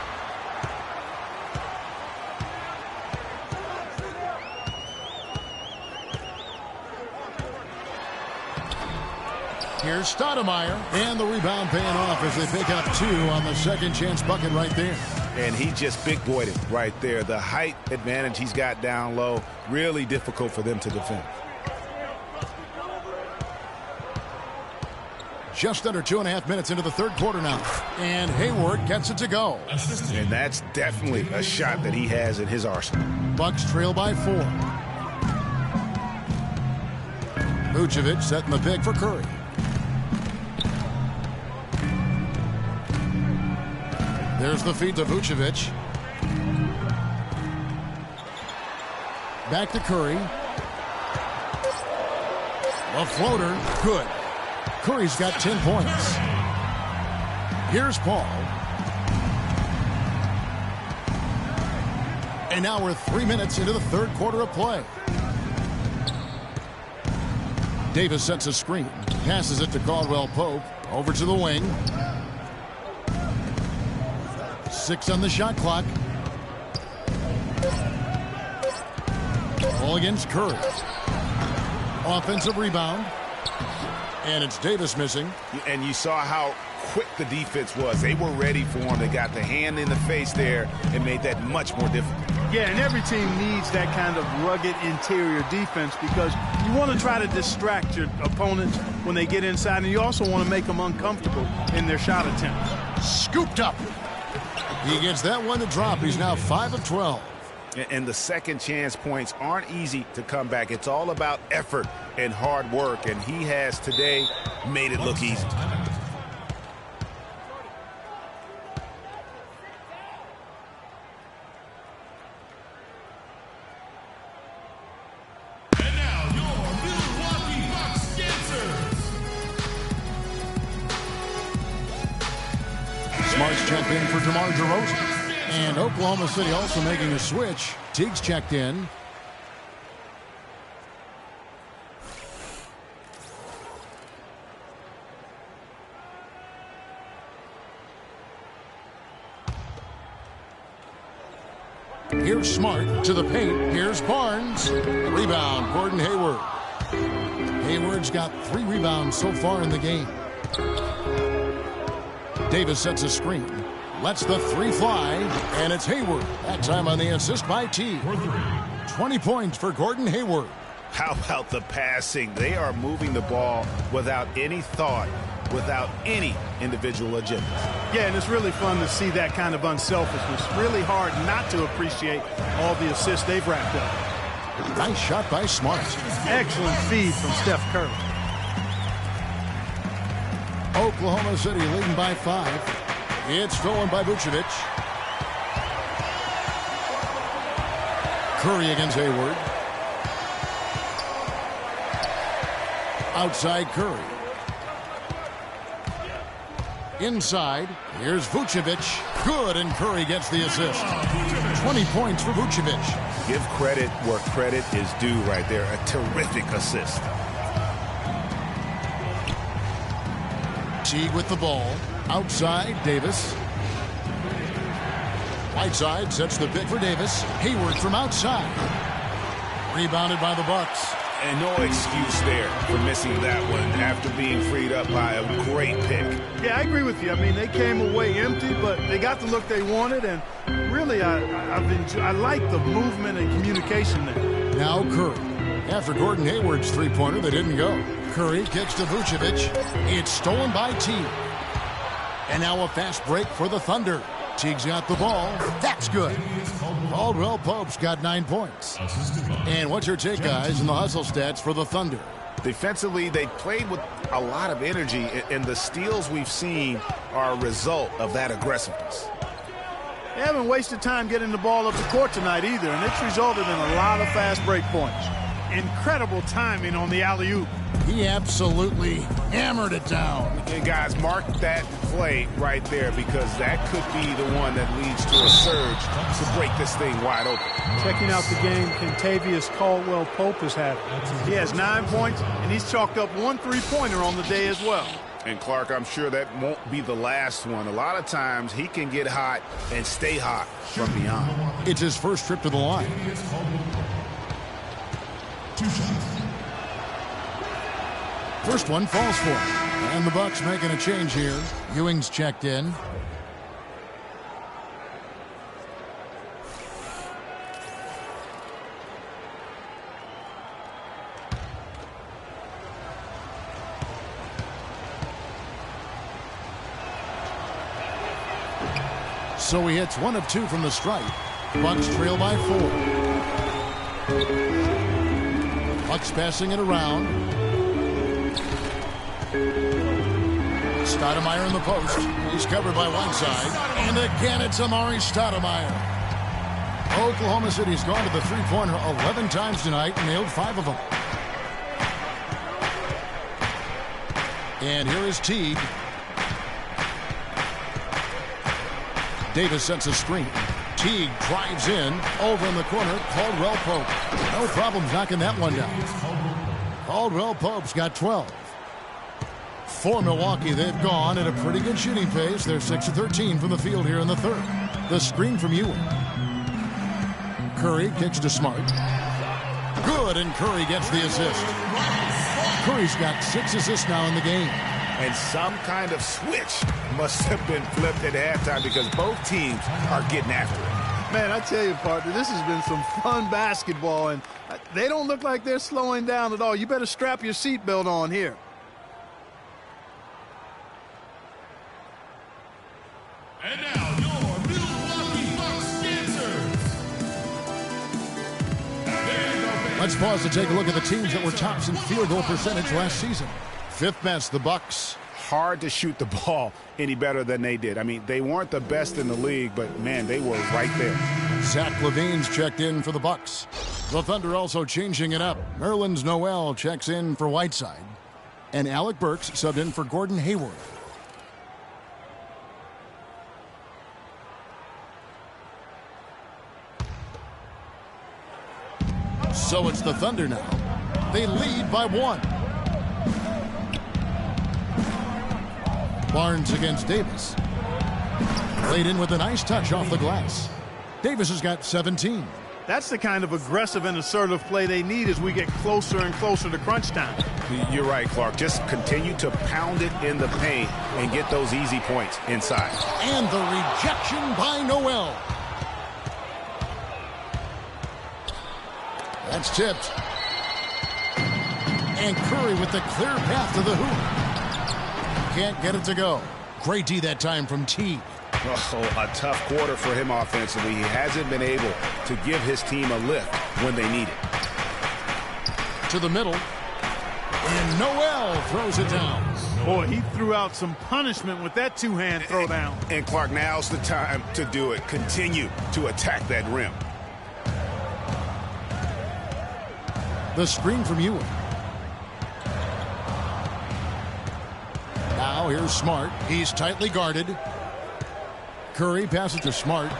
Here's Stoudemire. And the rebound paying off as they pick up 2 on the second chance bucket right there. And he just big-boyed it right there. The height advantage he's got down low, really difficult for them to defend. Just under 2.5 minutes into the third quarter now. And Hayward gets it to go. And that's definitely a shot that he has in his arsenal. Bucks trail by 4. Vucevic setting the pick for Curry. There's the feed to Vucevic. Back to Curry. A floater. Good. Curry's got 10 points. Here's Paul. And now we're 3 minutes into the third quarter of play. Davis sets a screen. Passes it to Caldwell Pope. Over to the wing. 6 on the shot clock. Ball against Curry. Offensive rebound. And it's Davis missing. And you saw how quick the defense was. They were ready for him. They got the hand in the face there and made that much more difficult. Yeah, and every team needs that kind of rugged interior defense because you want to try to distract your opponents when they get inside, and you also want to make them uncomfortable in their shot attempts. Scooped up. He gets that one to drop. He's now 5 of 12. And the second chance points aren't easy to come back. It's all about effort and hard work, and he has today made it look easy. And now your Milwaukee Bucks dancers. Smart's checked in for DeMar DeRozan. And Oklahoma City also making a switch. Teague's checked in. Here's Smart to the paint. Here's Barnes. Rebound, Gordon Hayward. Hayward's got 3 rebounds so far in the game. Davis sets a screen. Lets the three fly, and it's Hayward. That time on the assist by T. 20 points for Gordon Hayward. How about the passing? They are moving the ball without any thought, without any individual agenda. Yeah, and it's really fun to see that kind of unselfishness. Really hard not to appreciate all the assists they've racked up. Nice shot by Smart. Excellent feed from Steph Curry. Oklahoma City leading by 5. It's stolen by Vucevic. Curry against Hayward. Outside Curry. Inside, here's Vucevic. Good, and Curry gets the assist. 20 points for Vucevic. Give credit where credit is due right there. A terrific assist. Teague with the ball. Outside, Davis. Whiteside sets the pick for Davis. Hayward from outside. Rebounded by the Bucks. And no excuse there for missing that one after being freed up by a great pick. Yeah, I agree with you. I mean, they came away empty, but they got the look they wanted, and really, I like the movement and communication there. Now Curry. After Gordon Hayward's three-pointer, they didn't go. Curry kicks to Vucevic. It's stolen by Teague. And now a fast break for the Thunder. Teague's got the ball. That's good. Caldwell Pope's got 9 points. And what's your take, guys, in the hustle stats for the Thunder? Defensively, they played with a lot of energy, and the steals we've seen are a result of that aggressiveness. They haven't wasted time getting the ball up the court tonight either, and it's resulted in a lot of fast break points. Incredible timing on the alley-oop. He absolutely hammered it down. And guys, mark that play right there, because that could be the one that leads to a surge to break this thing wide open. Checking out the game Kentavious Caldwell Pope has had. He has 9 points, and he's chalked up 1 3-pointer on the day as well. And Clark, I'm sure that won't be the last one. A lot of times he can get hot and stay hot from beyond. It's his first trip to the line. 2 shots. First one falls for him. And the Bucks making a change here. Ewing's checked in. So he hits 1 of 2 from the stripe. Bucks trail by 4. Bucks passing it around. Stoudemire in the post. He's covered by Whiteside. And again, it's Amari Stoudemire. Oklahoma City's gone to the three-pointer 11 times tonight and nailed 5 of them. And here is Teague. Davis sets a screen. Teague drives in. Over in the corner, Caldwell Pope. No problem knocking that one down. Caldwell Pope's got 12. For Milwaukee, they've gone at a pretty good shooting pace. They're 6 of 13 from the field here in the third. The screen from Ewing. Curry kicks to Smart. Good, and Curry gets the assist. Curry's got 6 assists now in the game. And some kind of switch must have been flipped at halftime, because both teams are getting after it. Man, I tell you, partner, this has been some fun basketball, and they don't look like they're slowing down at all. You better strap your seatbelt on here. And now, your Milwaukee Bucks dancers. Let's pause to take a look at the teams that were tops in field goal percentage last season. 5th best, the Bucks. Hard to shoot the ball any better than they did. I mean, they weren't the best in the league, but, man, they were right there. Zach LaVine's checked in for the Bucks. The Thunder also changing it up. Nerlens Noel checks in for Whiteside. And Alec Burks subbed in for Gordon Hayward. So it's the Thunder now. They lead by 1. Barnes against Davis. Laid in with a nice touch off the glass. Davis has got 17. That's the kind of aggressive and assertive play they need as we get closer and closer to crunch time. You're right, Clark. Just continue to pound it in the paint and get those easy points inside. And the rejection by Noel. That's tipped. And Curry with the clear path to the hoop. Can't get it to go. Great D that time from T. Oh, a tough quarter for him offensively. He hasn't been able to give his team a lift when they need it. To the middle. And Noel throws it down. Boy, he threw out some punishment with that two-hand throwdown. And Clark, now's the time to do it. Continue to attack that rim. The screen from Ewing. Now here's Smart. He's tightly guarded. Curry passes to Smart.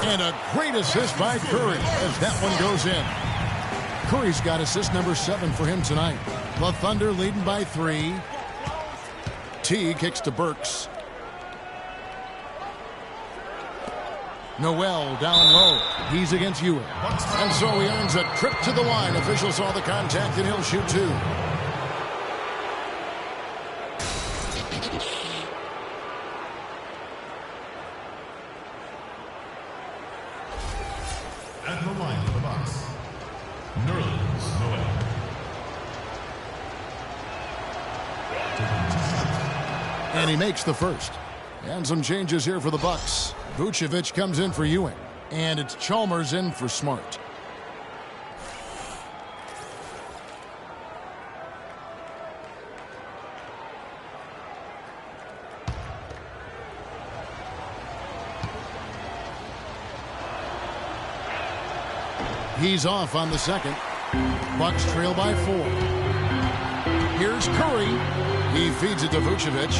And a great assist by Curry as that one goes in. Curry's got assist number 7 for him tonight. The Thunder leading by 3. T kicks to Burks. Noel down low. He's against Ewing. And so he earns a trip to the line. Officials saw the contact and he'll shoot 2. At the line of the box, Nerlens Noel. And he makes the first. And some changes here for the Bucks. Vucevic comes in for Ewing. And it's Chalmers in for Smart. He's off on the second. Bucks trail by 4. Here's Curry. He feeds it to Vucevic.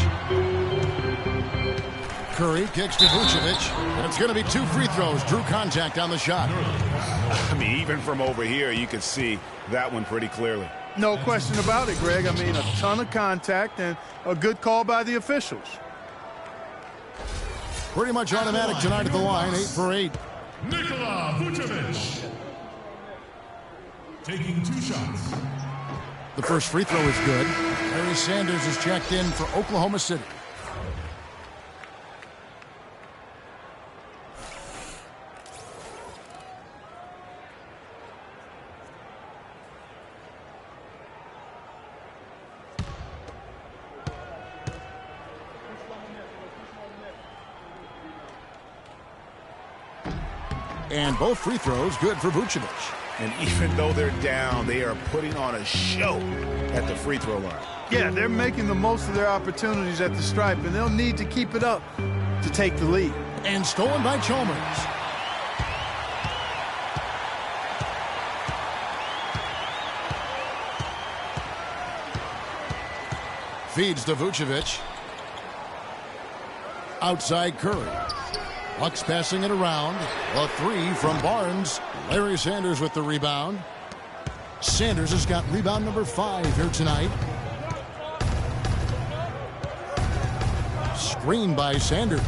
Curry kicks to Vucevic. And it's going to be 2 free throws. Drew contact on the shot. I mean, even from over here, you can see that one pretty clearly. No question about it, Greg. I mean, a ton of contact and a good call by the officials. Pretty much automatic tonight at the line. 8 for 8. Nikola Vucevic. Taking 2 shots. The first free throw is good. Larry Sanders is checked in for Oklahoma City. And both free throws good for Vucevic. And even though they're down, they are putting on a show at the free throw line. Yeah, they're making the most of their opportunities at the stripe, and they'll need to keep it up to take the lead. And stolen by Chalmers. Feeds to Vucevic. Outside Curry. Bucks passing it around. A 3 from Barnes. Larry Sanders with the rebound. Sanders has got rebound number 5 here tonight. Screen by Sanders.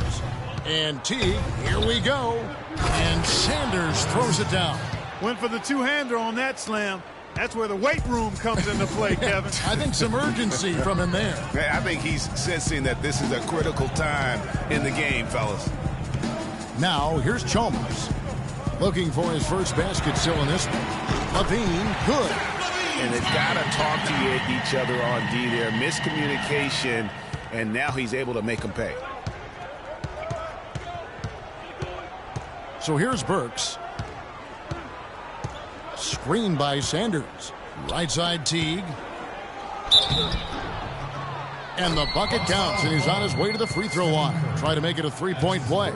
And Teague, here we go. And Sanders throws it down. Went for the two-hander on that slam. That's where the weight room comes into play, Kevin. I think some urgency from him there. I think he's sensing that this is a critical time in the game, fellas. Now, here's Chalmers. Looking for his first basket still in this one. Levine, good. And they've got to talk to each other on D there. Miscommunication, and now he's able to make them pay. So here's Burks. Screen by Sanders. Right side Teague. And the bucket counts, and he's on his way to the free throw line. Try to make it a 3-point play.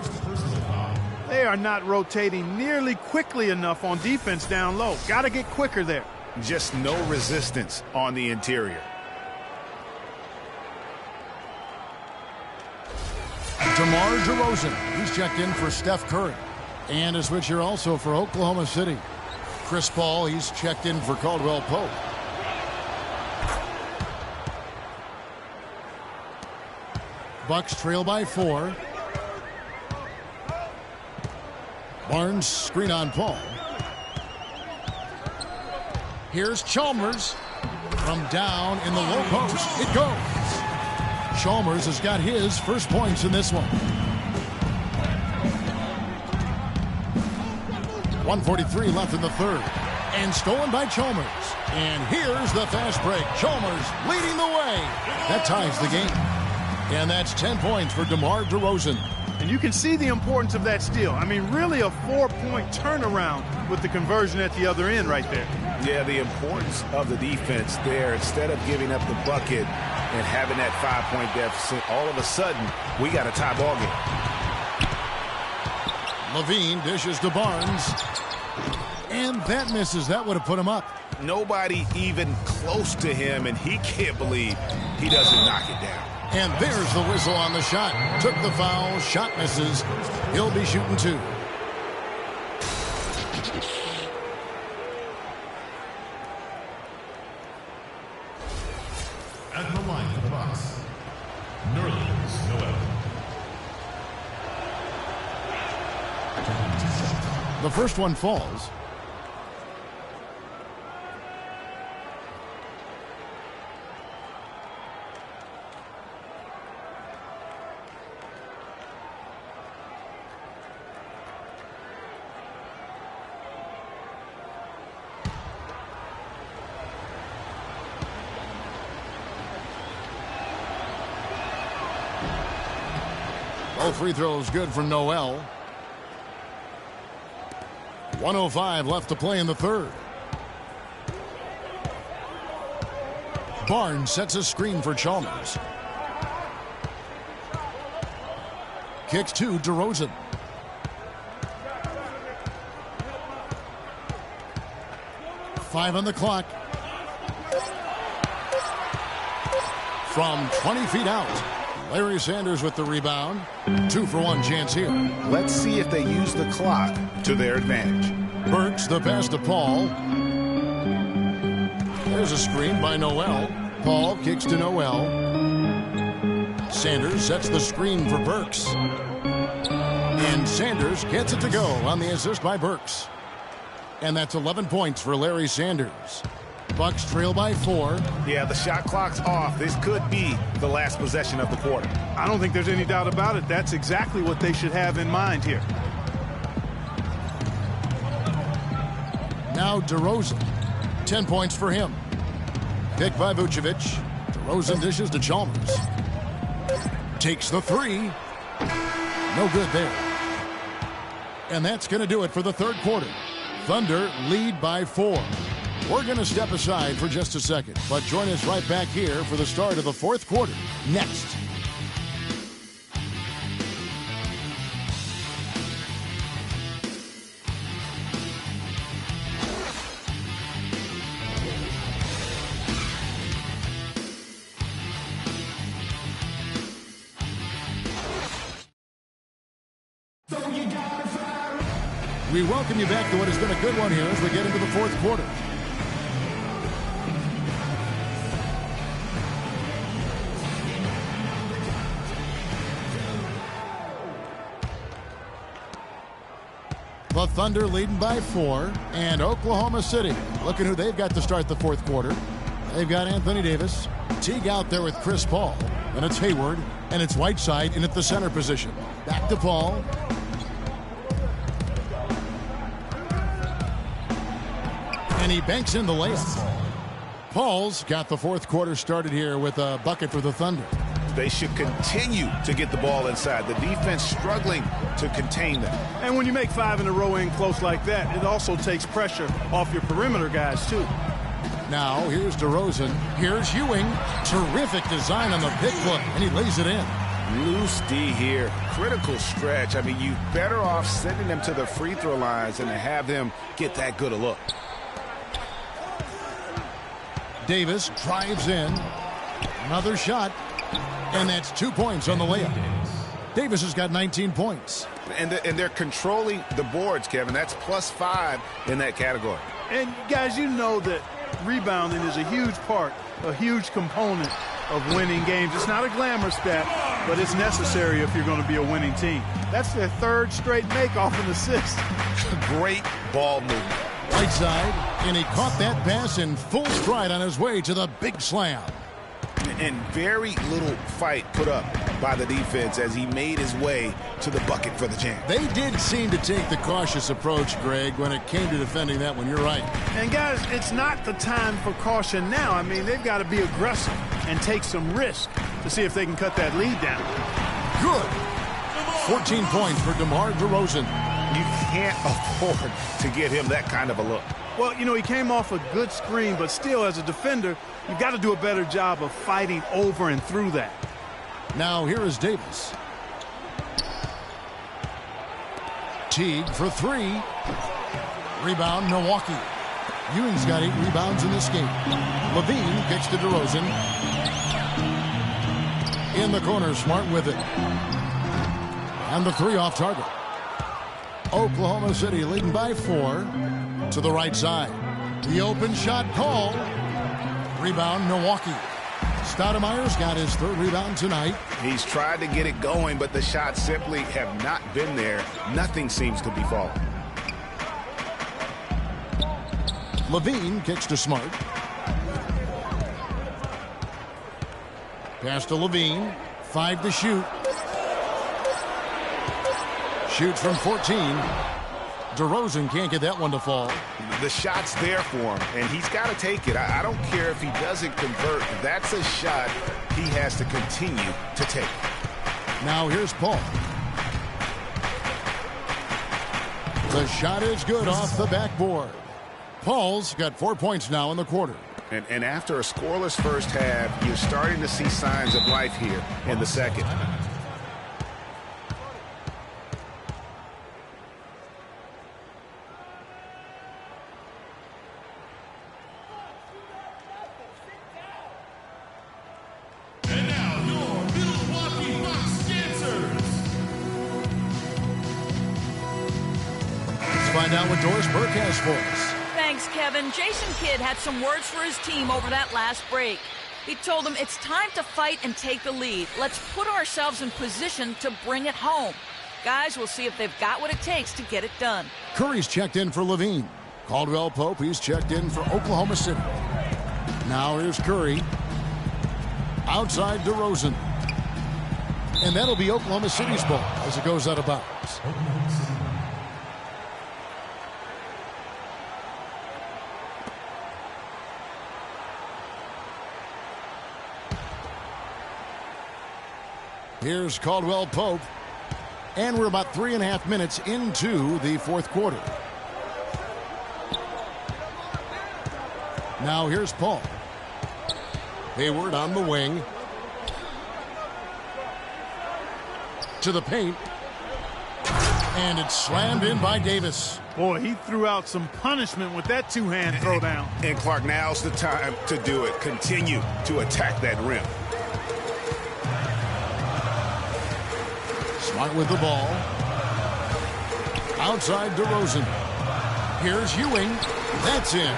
They are not rotating nearly quickly enough on defense down low. Got to get quicker there. Just no resistance on the interior. DeMar DeRozan. He's checked in for Steph Curry. And a switch here also for Oklahoma City. Chris Paul, he's checked in for Caldwell Pope. Bucks trail by 4. Barnes screen on Paul. Here's Chalmers. From down in the low post, it goes. Chalmers has got his first points in this one. 1:43 left in the third. And stolen by Chalmers. And here's the fast break. Chalmers leading the way. That ties the game. And that's 10 points for DeMar DeRozan. And you can see the importance of that steal. I mean, really a 4-point turnaround with the conversion at the other end right there. Yeah, the importance of the defense there. Instead of giving up the bucket and having that 5-point deficit, all of a sudden, we got a tie ball game. Levine dishes to Barnes. And that misses. That would have put him up. Nobody even close to him, and he can't believe he doesn't knock it down. And there's the whistle on the shot. Took the foul. Shot misses. He'll be shooting 2. At the line of the box, Nerlens Noel. The first one falls. Both free throws good for Noel. 1:05 left to play in the third. Barnes sets a screen for Chalmers. Kicks to DeRozan. Five on the clock. From 20 feet out. Larry Sanders with the rebound. 2-for-1 chance here. Let's see if they use the clock to their advantage. Burks the pass to Paul. There's a screen by Noel. Paul kicks to Noel. Sanders sets the screen for Burks. And Sanders gets it to go on the assist by Burks. And that's 11 points for Larry Sanders. Bucks trail by 4. Yeah, the shot clock's off. This could be the last possession of the quarter. I don't think there's any doubt about it. That's exactly what they should have in mind here. Now DeRozan. 10 points for him. Picked by Vucevic. DeRozan dishes to Chalmers. Takes the 3. No good there. And that's going to do it for the third quarter. Thunder lead by 4. We're going to step aside for just a second, but join us right back here for the start of the fourth quarter next. We welcome you back to what has been a good one here as we get into the fourth quarter. The Thunder leading by 4, and Oklahoma City looking who they've got to start the fourth quarter. They've got Anthony Davis, Teague out there with Chris Paul, and it's Hayward, and it's Whiteside in at the center position. Back to Paul. And he banks in the layup. Paul's got the fourth quarter started here with a bucket for the Thunder. They should continue to get the ball inside. The defense struggling to contain them. And when you make 5 in a row in close like that, it also takes pressure off your perimeter guys, too. Now, here's DeRozan. Here's Ewing. Terrific design on the pick foot, and he lays it in. Loose D here. Critical stretch. I mean, you're better off sending them to the free throw lines than to have them get that good a look. Davis drives in. Another shot. And that's 2 points on the layup. Davis has got 19 points. And they're controlling the boards, Kevin. That's +5 in that category. And, guys, you know that rebounding is a huge part, a huge component of winning games. It's not a glamour stat, but it's necessary if you're going to be a winning team. That's their third straight make off an assist. Great ball movement. Right side, and he caught that pass in full stride on his way to the big slam. And very little fight put up by the defense as he made his way to the bucket for the jam. They did seem to take the cautious approach, Greg, when it came to defending that one. You're right. And, guys, it's not the time for caution now. I mean, they've got to be aggressive and take some risk to see if they can cut that lead down. Good. 14 points for DeMar DeRozan. You can't afford to get him that kind of a look. Well, you know, he came off a good screen, but still, as a defender, you've got to do a better job of fighting over and through that. Now here is Davis. Teague for three. Rebound, Milwaukee. Ewing's got 8 rebounds in this game. Levine kicks to DeRozan. In the corner, Smart with it. And the 3 off target. Oklahoma City leading by 4 to the right side. The open shot called. Rebound, Milwaukee. Stoudemire's got his 3rd rebound tonight. He's tried to get it going, but the shots simply have not been there. Nothing seems to be falling. Levine kicks to Smart. Pass to Levine. 5 to shoot. Shoots from 14. DeRozan can't get that one to fall. The shot's there for him, and he's got to take it. I don't care if he doesn't convert. That's a shot he has to continue to take. Now here's Paul. The shot is good off the backboard. Paul's got 4 points now in the quarter. And after a scoreless first half, you're starting to see signs of life here in the second. And now, your Milwaukee Bucks dancers. Let's find out what Doris Burke has for us. Thanks, Kevin. Jason Kidd had some words for his team over that last break. He told them it's time to fight and take the lead. Let's put ourselves in position to bring it home. Guys, we'll see if they've got what it takes to get it done. Curry's checked in for Levine. Caldwell Pope, he's checked in for Oklahoma City. Now here's Curry. Outside DeRozan. And that'll be Oklahoma City's ball as it goes out of bounds. Here's Caldwell Pope. And we're about 3.5 minutes into the 4th quarter. Now here's Paul. Hayward on the wing. To the paint. And it's slammed in by Davis. Boy, he threw out some punishment with that 2-hand throwdown. And Clark, now's the time to do it. Continue to attack that rim. Smart with the ball. Outside DeRozan. Here's Ewing. That's in.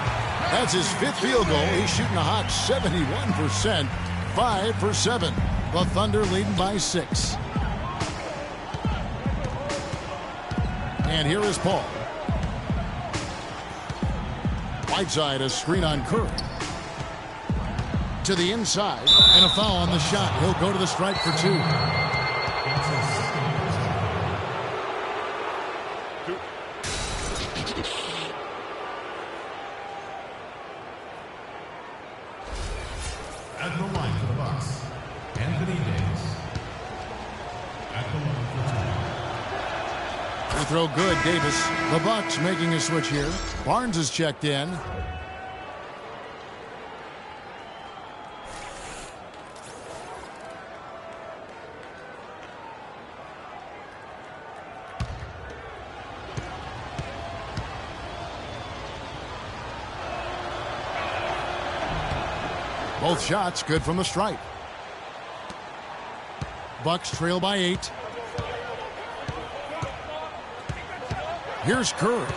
That's his 5th field goal. He's shooting a hot 71%. 5 for 7. The Thunder leading by 6. And here is Paul. Whiteside, a screen on Curry. To the inside. And a foul on the shot. He'll go to the stripe for 2. At the line for the Bucks, Anthony Davis. At the line for 2. Free throw good, Davis. The Bucks making a switch here. Barnes is checked in. Both shots good from the stripe. Bucks trail by 8. Here's Curry.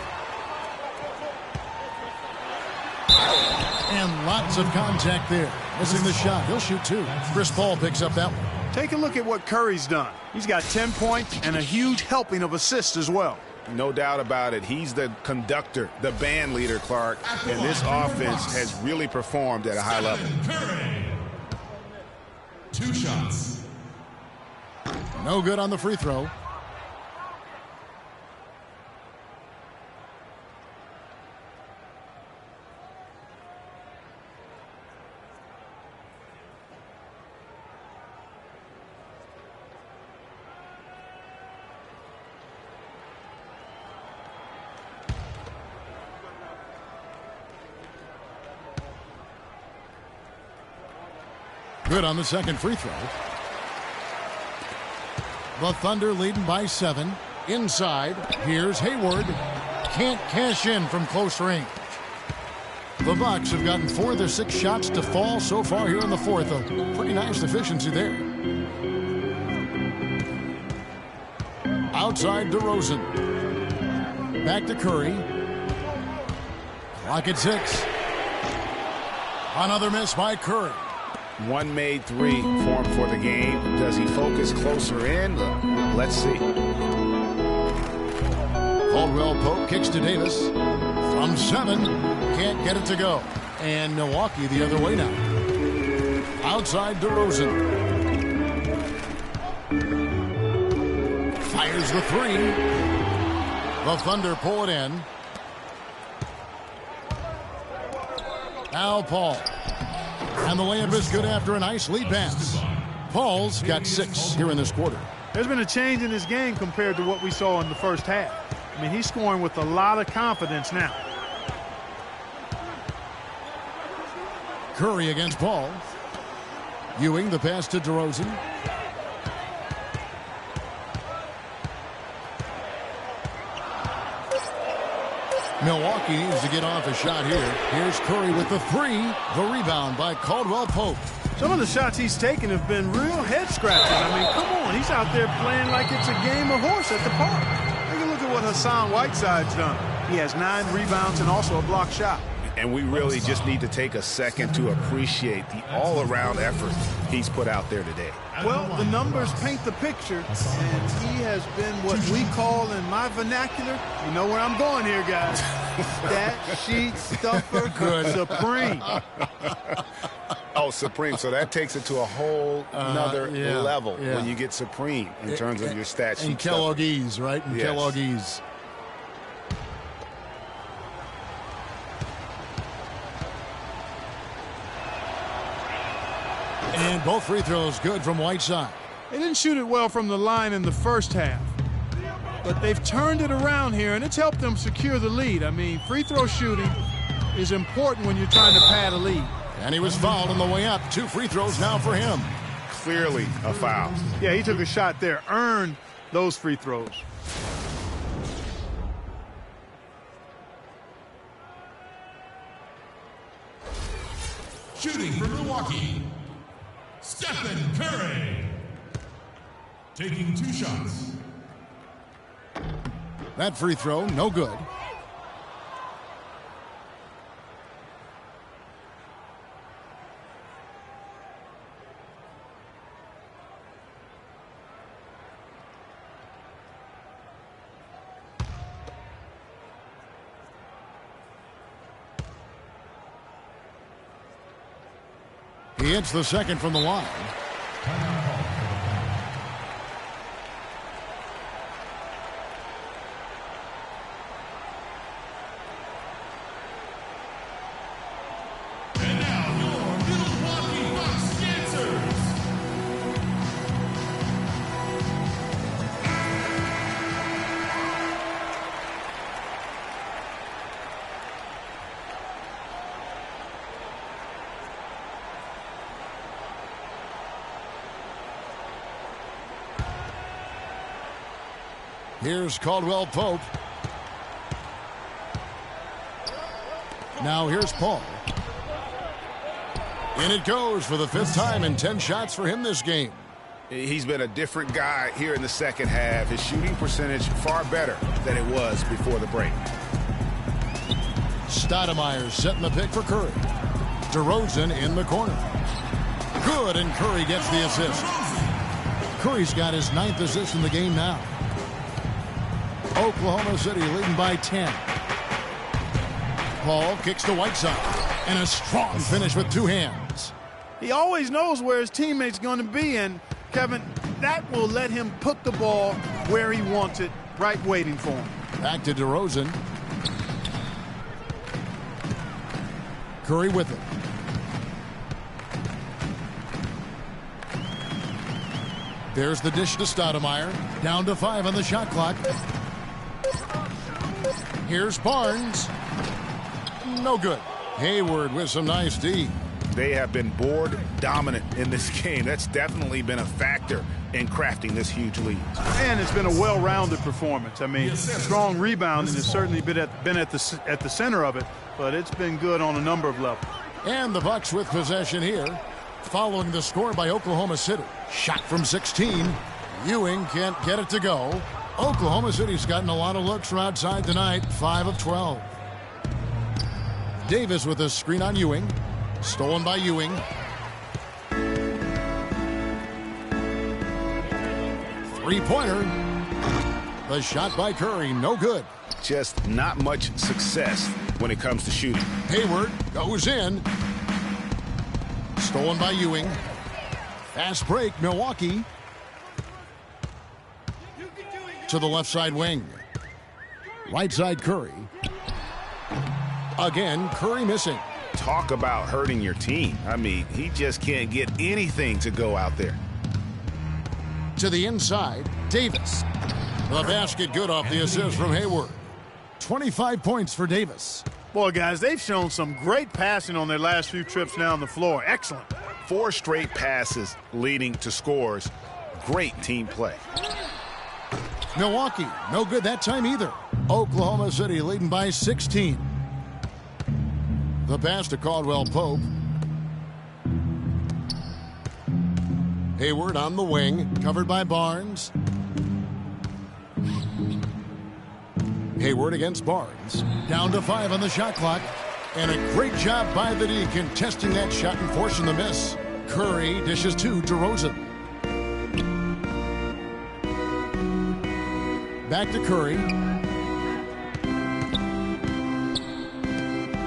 And lots of contact there. Missing the shot. He'll shoot 2. Chris Paul picks up that one. Take a look at what Curry's done. He's got 10 points and a huge helping of assists as well. No doubt about it. He's the conductor, the band leader, Clark, and this offense has really performed at a high level. Curry. 2 shots. No good on the free throw. Good on the second free throw. The Thunder leading by 7. Inside, here's Hayward. Can't cash in from close range. The Bucks have gotten 4 of their 6 shots to fall so far here in the fourth. A pretty nice efficiency there. Outside DeRozan. Back to Curry. Clock at 6. Another miss by Curry. One made 3 for him for the game. Does he focus closer in? Let's see. Caldwell Pope kicks to Davis. From 7. Can't get it to go. And Milwaukee the other way now. Outside DeRozan. Fires the 3. The Thunder pull it in. Now Paul. And the layup is good after a nice lead pass. Paul's got 6 here in this quarter. There's been a change in his game compared to what we saw in the first half. I mean, he's scoring with a lot of confidence now. Curry against Paul. Ewing the pass to DeRozan. Milwaukee needs to get off a shot here. Here's Curry with the 3. The rebound by Caldwell Pope. Some of the shots he's taken have been real head scratchers. I mean, come on. He's out there playing like it's a game of horse at the park. Take a look at what Hassan Whiteside's done. He has 9 rebounds and also a blocked shot. And we really just need to take a second to appreciate the all-around effort he's put out there today. Well, the numbers paint the picture, and he has been what we call in my vernacular, you know where I'm going here, guys, stat sheet stuffer supreme. Oh, supreme. So that takes it to a whole another level when you get supreme in terms of your stat sheet. And Kelloggese, right? And yes. Kelloggese. And both free throws good from Whiteside. They didn't shoot it well from the line in the first half, but they've turned it around here, and it's helped them secure the lead. I mean, free throw shooting is important when you're trying to pad a lead. And he was fouled on the way up. 2 free throws now for him. Clearly a foul. Yeah, he took a shot there, earned those free throws. Shooting for Milwaukee, Stephen Curry. Taking 2 shots. That free throw, no good. He hits the second from the line. And now your Milwaukee Bucks dancers. Here's Caldwell Pope. Now here's Paul. And it goes for the 5th time, and 10 shots for him this game. He's been a different guy here in the second half. His shooting percentage far better than it was before the break. Stoudemire setting the pick for Curry. DeRozan in the corner. Good, and Curry gets the assist. Curry's got his 9th assist in the game now. Oklahoma City leading by 10. Paul kicks to Whiteside. And a strong finish with two hands. He always knows where his teammate's going to be, and Kevin, that will let him put the ball where he wants it, right waiting for him. Back to DeRozan. Curry with it. There's the dish to Stoudemire. Down to 5 on the shot clock. Here's Barnes. No good. Hayward with some nice D. They have been board dominant in this game. That's definitely been a factor in crafting this huge lead. And it's been a well-rounded performance. I mean, strong rebounding has certainly been at the center of it, but it's been good on a number of levels. And the Bucks with possession here, following the score by Oklahoma City. Shot from 16. Ewing can't get it to go. Oklahoma City's gotten a lot of looks from outside tonight, 5 of 12. Davis with a screen on Ewing. Stolen by Ewing. Three-pointer. The shot by Curry, no good. Just not much success when it comes to shooting. Hayward goes in. Stolen by Ewing. Fast break, Milwaukee. To the left side wing. Right side Curry. Again, Curry missing. Talk about hurting your team. I mean, he just can't get anything to go out there. To the inside, Davis. The basket good off the assist from Hayward. 25 points for Davis. Boy, guys, they've shown some great passing on their last few trips down the floor. Excellent. 4 straight passes leading to scores. Great team play. Milwaukee, no good that time either. Oklahoma City leading by 16. The pass to Caldwell Pope. Hayward on the wing, covered by Barnes. Hayward against Barnes. Down to 5 on the shot clock. And a great job by the D contesting that shot and forcing the miss. Curry dishes to DeRozan. Back to Curry.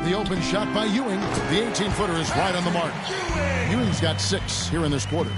The open shot by Ewing. The 18-footer is right on the mark. Ewing's got 6 here in this quarter.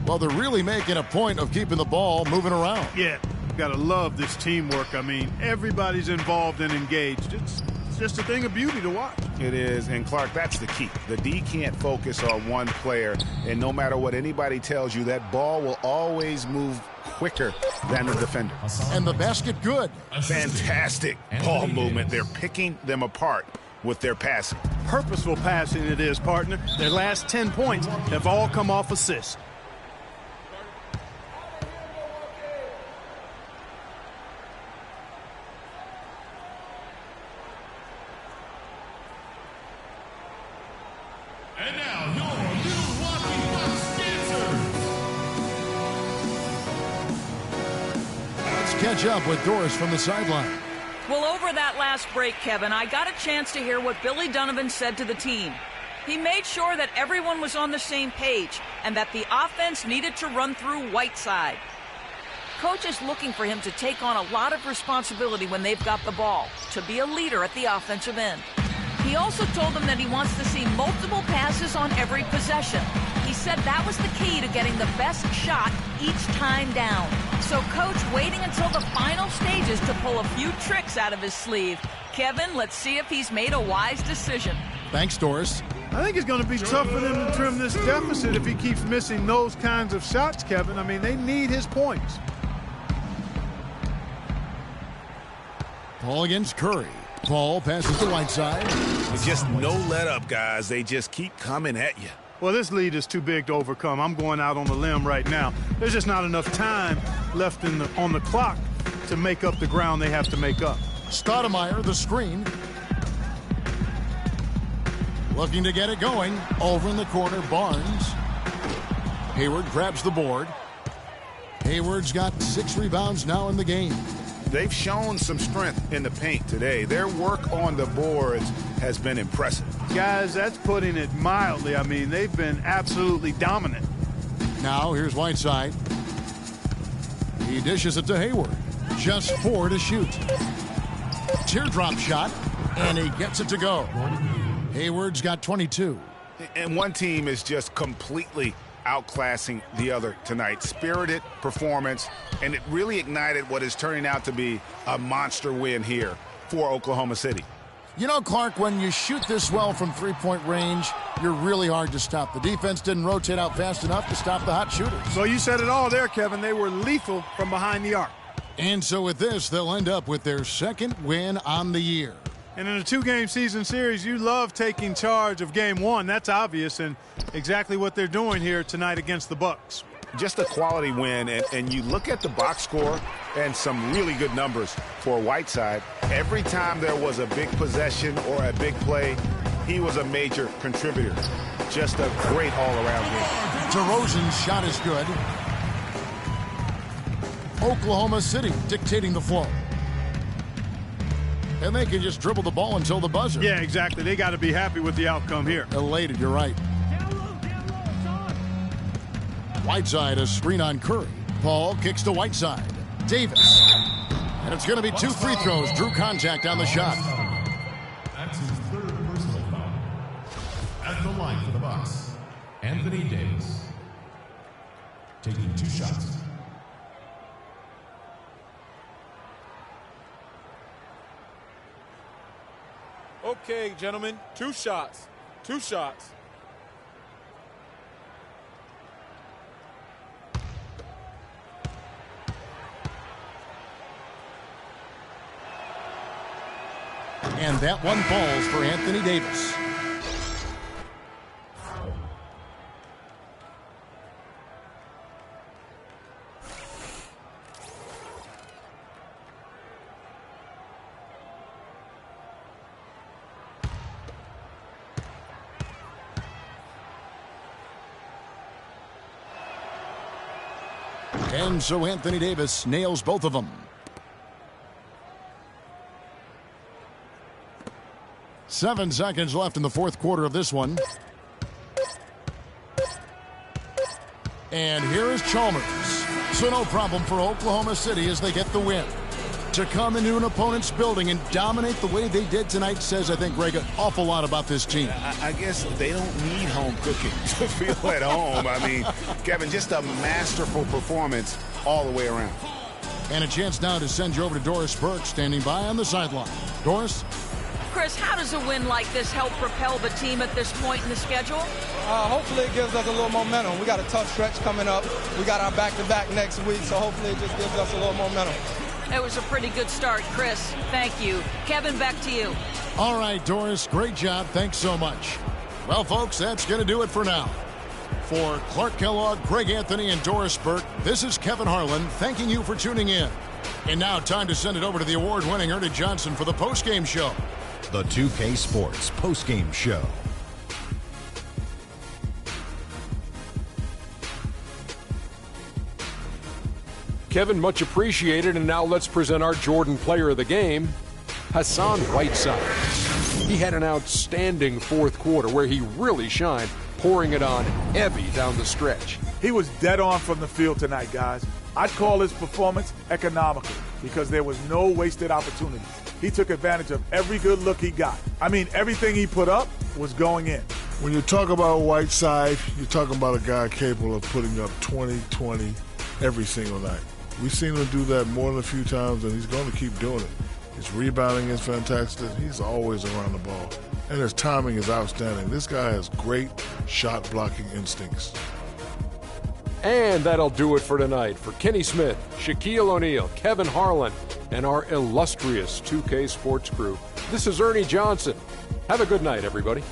Well, they're really making a point of keeping the ball moving around. Yeah, gotta love this teamwork. I mean, everybody's involved and engaged. It's just a thing of beauty to watch. It is, and Clark, that's the key. The D can't focus on one player, and no matter what anybody tells you, that ball will always move quicker than the defender. And the basket good. Fantastic ball movement. They're picking them apart with their passing. Purposeful passing it is, partner. Their last 10 points have all come off assists. And now, your Milwaukee Bucks dancers. Let's catch up with Doris from the sideline. Well, over that last break, Kevin, I got a chance to hear what Billy Donovan said to the team. He made sure that everyone was on the same page and that the offense needed to run through Whiteside. Coach is looking for him to take on a lot of responsibility when they've got the ball, to be a leader at the offensive end. He also told them that he wants to see multiple passes on every possession. He said that was the key to getting the best shot each time down. So Coach waiting until the final stages to pull a few tricks out of his sleeve. Kevin, let's see if he's made a wise decision. Thanks, Doris. I think it's going to be tough for them to trim this deficit if he keeps missing those kinds of shots, Kevin. I mean, they need his points. Paul against Curry. Paul passes to Whiteside. It's just no let up, guys. They just keep coming at you. Well, this lead is too big to overcome. I'm going out on the limb right now. There's just not enough time left on the clock to make up the ground they have to make up. Stoudemire, the screen. Looking to get it going. Over in the corner, Barnes. Hayward grabs the board. Hayward's got 6 rebounds now in the game. They've shown some strength in the paint today. Their work on the boards has been impressive. Guys, that's putting it mildly. I mean, they've been absolutely dominant. Now here's Whiteside. He dishes it to Hayward. Just 4 to shoot. Teardrop shot, and he gets it to go. Hayward's got 22. And one team is just completely outclassing the other tonight. Spirited performance, and it really ignited what is turning out to be a monster win here for Oklahoma City. You know, Clark, when you shoot this well from three-point range, you're really hard to stop. The defense didn't rotate out fast enough to stop the hot shooters. So you said it all there, Kevin. They were lethal from behind the arc. And so with this, they'll end up with their second win on the year. And in a 2-game season series, you love taking charge of game 1. That's obvious, and exactly what they're doing here tonight against the Bucks. Just a quality win, and you look at the box score and some really good numbers for Whiteside. Every time there was a big possession or a big play, he was a major contributor. Just a great all-around game. DeRozan's shot is good. Oklahoma City dictating the flow. And they can just dribble the ball until the buzzer. Yeah, exactly. They got to be happy with the outcome here. Elated, you're right. Whiteside, a screen on Curry. Paul kicks to Whiteside. Davis. And it's going to be 2 free throws. Drew contact on the shot. That's his 3rd personal foul. At the line for the Bucks, Anthony Davis. Taking 2 shots. Okay, gentlemen, 2 shots. 2 shots. And that one falls for Anthony Davis. And so Anthony Davis nails both of them. 7 seconds left in the 4th quarter of this one. And here is Chalmers. So no problem for Oklahoma City as they get the win. To come into an opponent's building and dominate the way they did tonight says, I think, Greg, an awful lot about this team. I guess they don't need home cooking to feel at home. I mean, Kevin, just a masterful performance all the way around. And a chance now to send you over to Doris Burke, standing by on the sideline. Doris? Chris, how does a win like this help propel the team at this point in the schedule? Hopefully it gives us a little momentum. We got a tough stretch coming up. We got our back-to-back next week, so hopefully it just gives us a little momentum. It was a pretty good start, Chris. Thank you. Kevin, back to you. All right, Doris, great job. Thanks so much. Well, folks, that's going to do it for now. For Clark Kellogg, Greg Anthony, and Doris Burke, this is Kevin Harlan thanking you for tuning in. And now time to send it over to the award-winning Ernie Johnson for the postgame show. The 2K Sports postgame show. Kevin, much appreciated. And now let's present our Jordan player of the game, Hassan Whiteside. He had an outstanding 4th quarter where he really shined, pouring it on heavy down the stretch. He was dead on from the field tonight, guys. I'd call his performance economical because there was no wasted opportunities. He took advantage of every good look he got. I mean, everything he put up was going in. When you talk about Whiteside, you're talking about a guy capable of putting up 20 every single night. We've seen him do that more than a few times, and he's going to keep doing it. His rebounding is fantastic. He's always around the ball. And his timing is outstanding. This guy has great shot-blocking instincts. And that'll do it for tonight. For Kenny Smith, Shaquille O'Neal, Kevin Harlan, and our illustrious 2K Sports crew, this is Ernie Johnson. Have a good night, everybody.